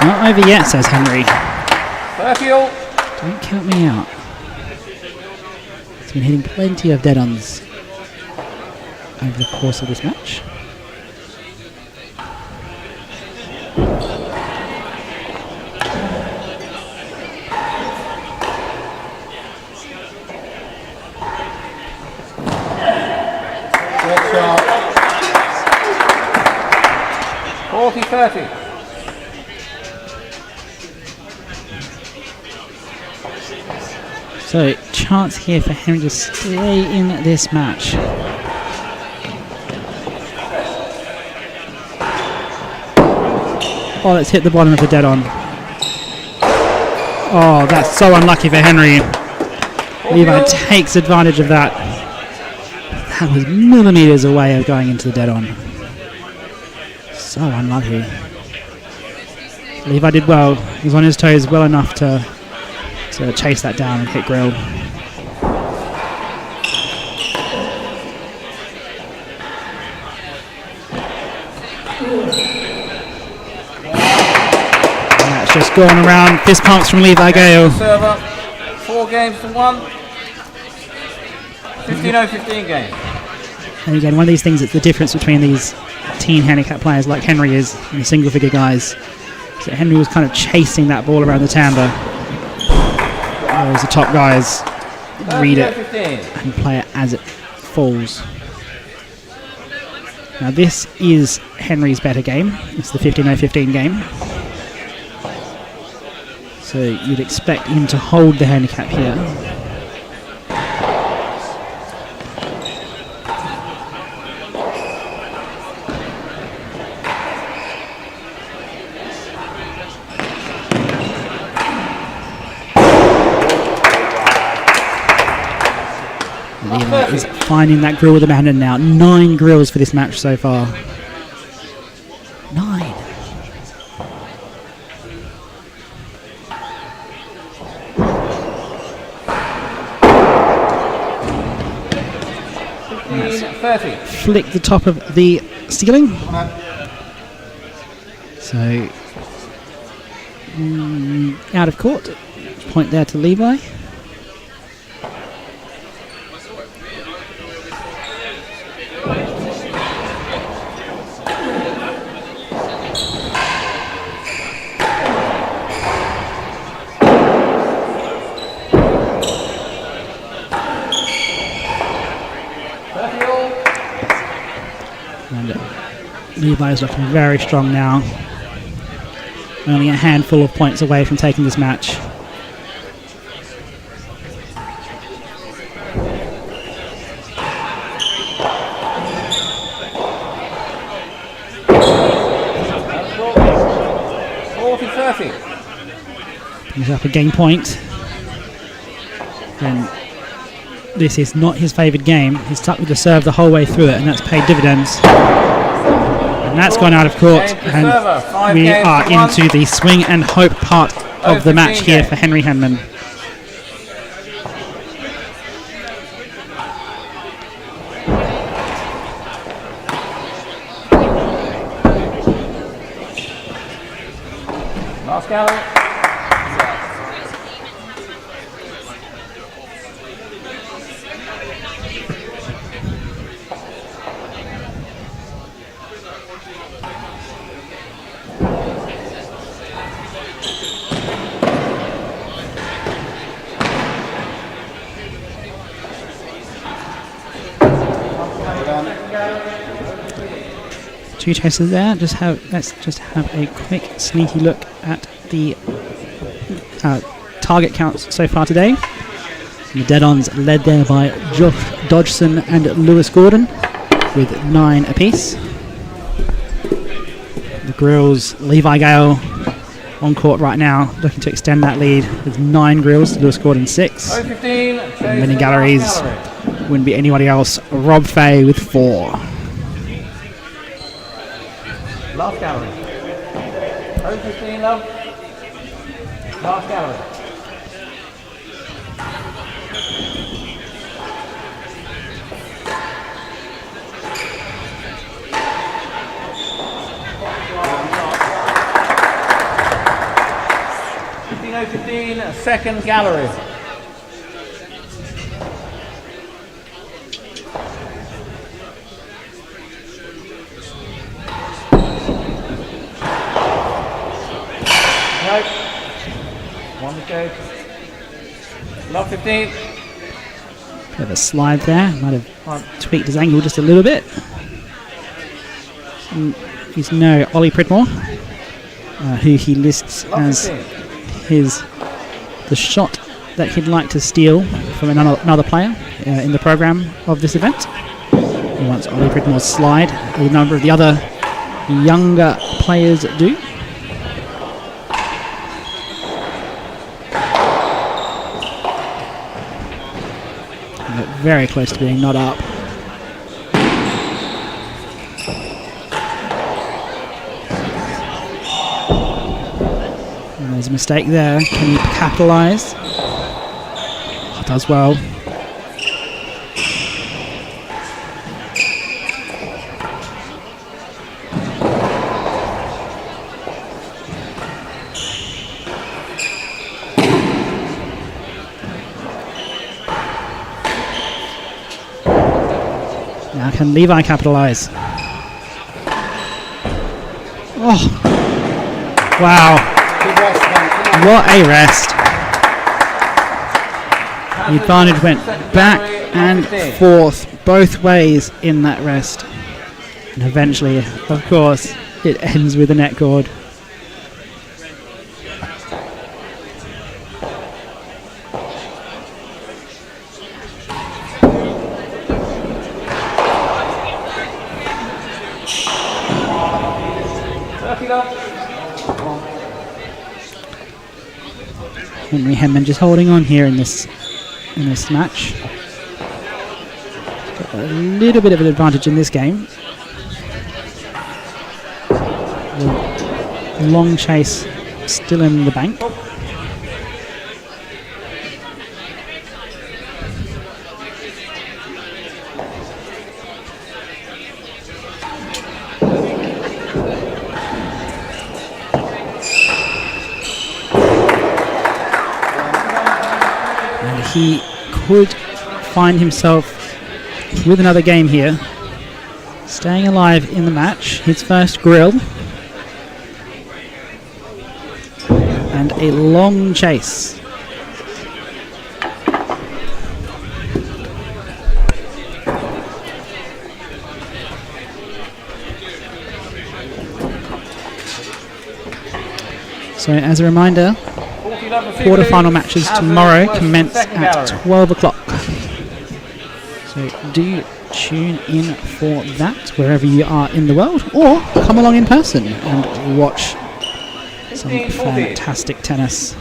Not over yet, says Henry. Don't count me out. He's been hitting plenty of dead-ons over the course of this match. Good shot. 40-30. So, chance here for Henry to stay in this match. Oh, let's hit the bottom of the dead on. Oh, that's so unlucky for Henry. Levi takes advantage of that. That was millimeters away of going into the dead on. So unlucky. Levi did well. He was on his toes well enough to chase that down and hit grill. And that's just going around. Fist pumps from Levi Gale. Server, 4 games to 1. 15-0-15 game. And again, one of these things that's the difference between these teen handicap players like Henry is and the single figure guys. So Henry was kind of chasing that ball around the timbre. Whereas the top guys read it and play it as it falls. Now this is Henry's better game. It's the 15-0-15 game. So you'd expect him to hold the handicap here. Levi is finding that grill with abandon now. 9 grills for this match so far. 9. 30. flick the top of the ceiling. So out of court. Point there to Levi. Levi is looking very strong now. Only a handful of points away from taking this match. He's up a game point. And this is not his favoured game. He's stuck with the serve the whole way through it, and that's paid dividends. And that's gone out of court, and we are into the swing and hope part of the match here for Henry Henman. Last gallery. Two chases there. Let's just have a quick sneaky look at the target counts so far today. The dead-ons led there by Josh Dodgson and Lewis Gordon with 9 apiece. The grills, Levi Gale on court right now, looking to extend that lead with 9 grills, Lewis Gordon 6. And winning galleries wouldn't be anybody else. Rob Fay with 4. Last gallery. 0-15, love. Last gallery. Second gallery. Nope. One to go. Love 15. Bit of a slide there. Might have tweaked his angle just a little bit. He's no Ollie Pridmore, who he lists as the shot that he'd like to steal from another player in the program of this event. He wants Ollie Pridmore's slide, as a number of the other younger players do. But very close to being not up. There's a mistake there. Can he capitalise? Oh, does well. Now can Levi capitalise? Oh! Wow! What a rest. The advantage went back and forth both ways in that rest. And eventually, of course, it ends with a net cord. Henry Henman just holding on here in this match. Got a little bit of an advantage in this game. The long chase still in the bank. he could find himself with another game here. Staying alive in the match. His first grill. And a long chase. So as a reminder, quarter-final matches tomorrow commence at 12 o'clock. So do tune in for that wherever you are in the world, or come along in person and watch some fantastic tennis.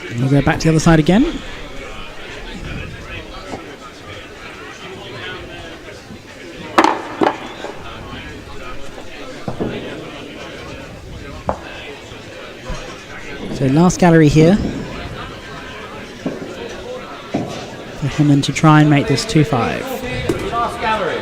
And we'll go back to the other side again. So last gallery here for Henman to try and make this 2-5. Last gallery.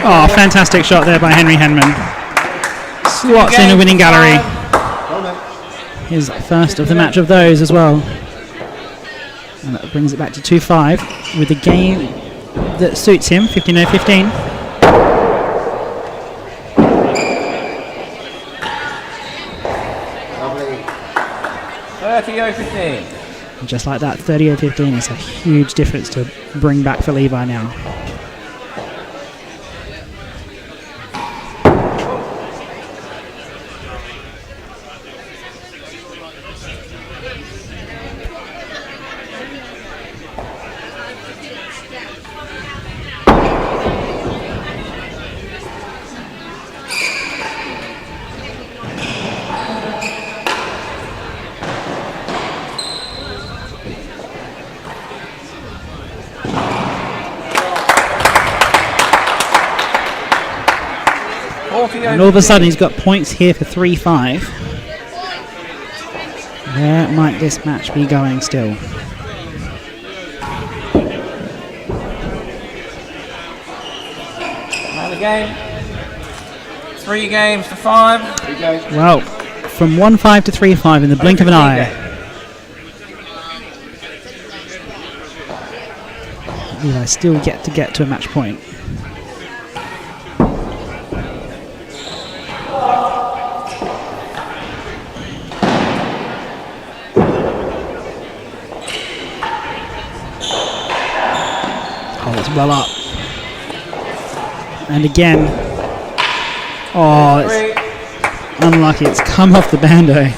Oh, fantastic shot there by Henry Henman. Slots in a winning gallery. His first of the match of those as well. And that brings it back to 2-5 with a game that suits him, 15-0-15. Lovely. 30-0-15. And just like that, 30-0-15 is a huge difference to bring back for Levi now. And all of a sudden he's got points here for 3-5. Where might this match be going still? Another game. 3 games to 5. Well, from 1-5 to 3-5 in the blink of an eye. Levi still yet to get to a match point. Well up. And again. Oh, it's unlucky. It's come off the bando.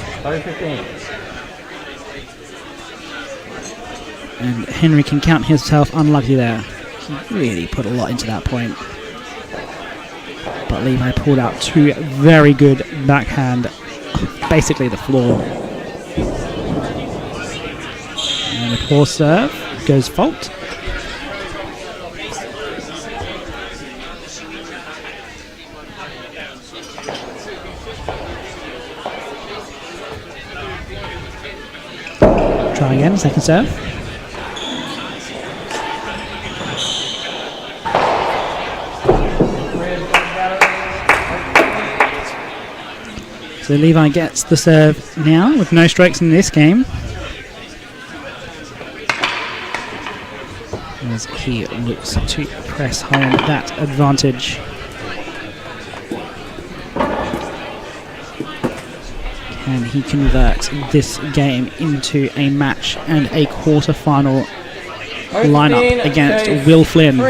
And Henry can count himself unlucky there. He really put a lot into that point. But Levi pulled out 2 very good backhand. Basically the floor. And a poor serve. Goes fault. Try again, second serve. So Levi gets the serve now with no strokes in this game. As he looks to press home that advantage. Can he convert this game into a match and a quarter-final lineup against Will Flynn?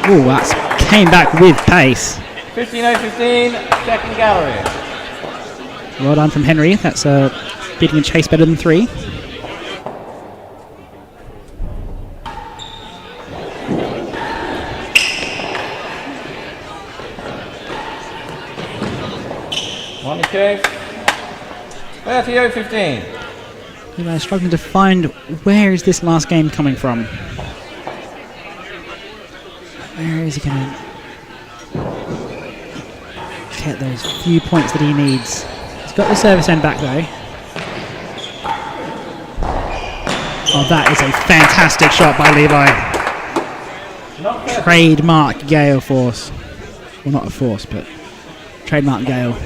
Oh, that came back with pace. 15-0-15, second gallery. Well done from Henry. That's beating a chase better than 3. 30-15. Levi struggling to find where is this last game coming from. Where is he going to get those few points that he needs? He's got the service end back though. Oh, that is a fantastic shot by Levi. Trademark Gale force. Well, not a force, but trademark Gale.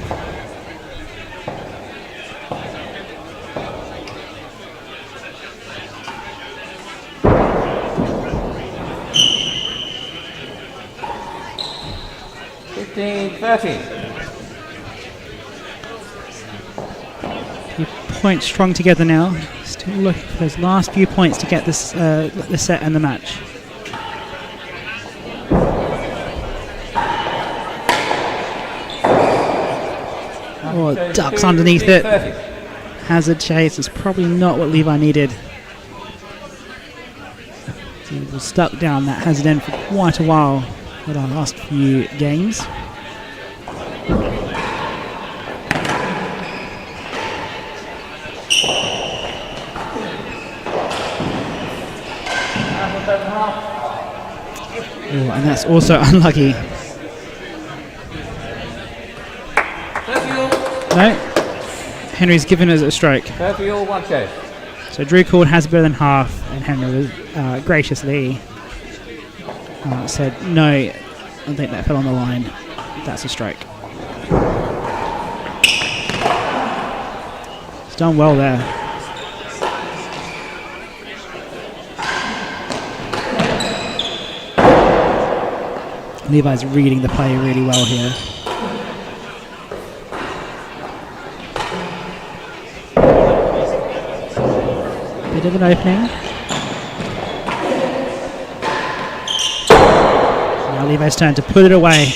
Few points strung together now. Still looking for those last few points to get this the set and the match. Oh, ducks underneath it. Hazard chase is probably not what Levi needed. He was stuck down that hazard end for quite a while for the last few games. Oh, and that's also unlucky. No, Henry's given us a stroke. 30 all, 1 chase. So Drew called has better than half, and Henry was graciously said, no, I think that fell on the line. That's a stroke. He's done well there. Levi's reading the play really well here. Bit of an opening. Now Levi's turn to put it away.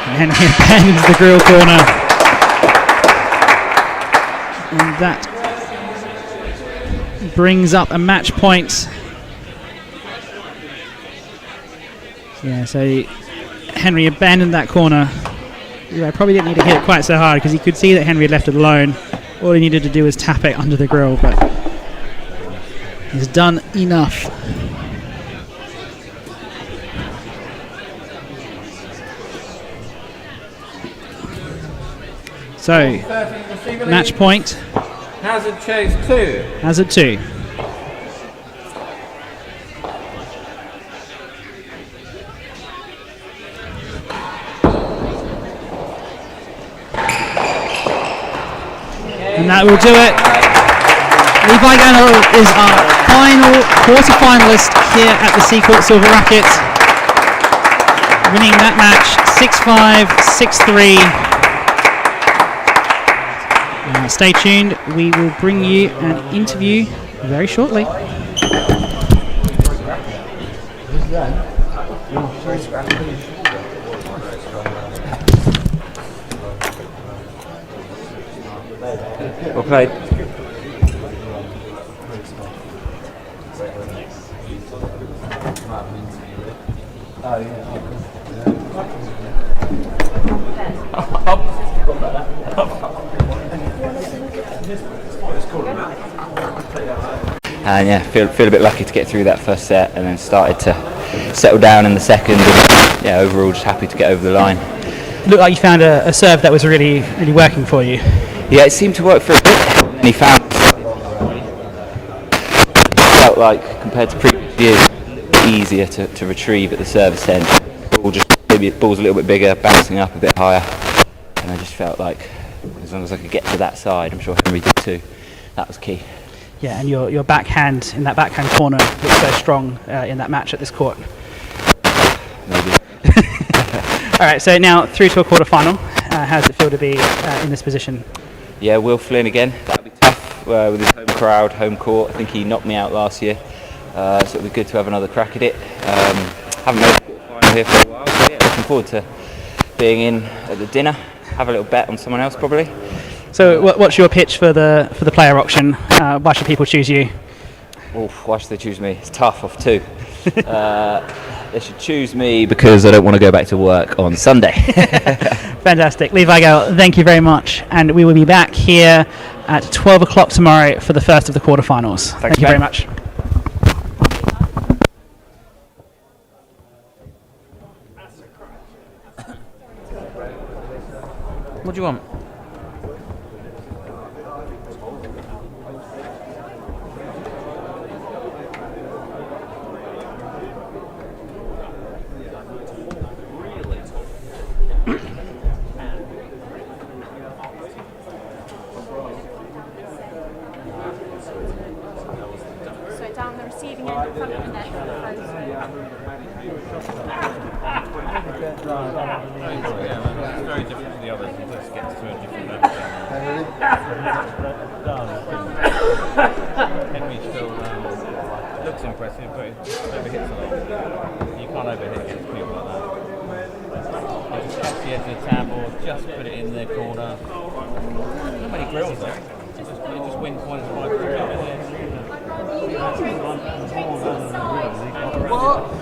And Henry abandons the grill corner. And that brings up a match point. Yeah, so Henry abandoned that corner. I probably didn't need to hit it quite so hard because he could see that Henry had left it alone. All he needed to do was tap it under the grill, but he's done enough. So, match point. Hazard chase 2. Hazard 2. And that will do it. Levi Gale is our final quarter-finalist here at the Seacourt Silver Racquet, winning that match 6-5, 6-3. Stay tuned. We will bring you an interview very shortly. Well played. And yeah, feel a bit lucky to get through that first set, and then started to settle down in the second. And yeah, overall just happy to get over the line. Looked like you found a serve that was really working for you. Yeah, it seemed to work for a bit. And he found felt like compared to previous years, easier to retrieve at the service end. Maybe the ball's a little bit bigger, bouncing up a bit higher, and I just felt like as long as I could get to that side, I'm sure Henry did too. That was key. Yeah, and your backhand in that backhand corner looked so strong in that match at this court. Maybe. All right, so now through to a quarter-final. How does it feel to be in this position? Yeah, Will Flynn again. That'll be tough with his home crowd, home court. I think he knocked me out last year, so it'll be good to have another crack at it. Haven't made a quarter-final here for a while, so yeah, looking forward to being in at the dinner. Have a little bet on someone else probably. So what's your pitch for the player auction? Why should people choose you? Oh, why should they choose me? It's tough off two. they should choose me because I don't want to go back to work on Sunday. Fantastic. Levi, Gale, thank you very much. And we will be back here at 12 o'clock tomorrow for the first of the quarterfinals. Thank you very much. What do you want? So down the receiving end in front of the net. It's very different to the others. It just gets to a different level. Henry still looks impressive, but it overhits a lot. You can't overhit against people like that. You just catch the edge of the tab or just put it in the corner. Not many grills though. It just wins 1-5 for a bit.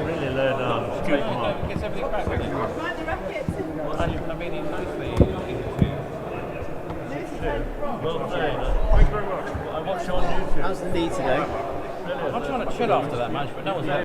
Really learn straight mark. Gets everything back with it. I mean, he's mostly Well played. Thank you very much. I watched you on YouTube. How's the knee today? I'm trying to chill after that match, but no one's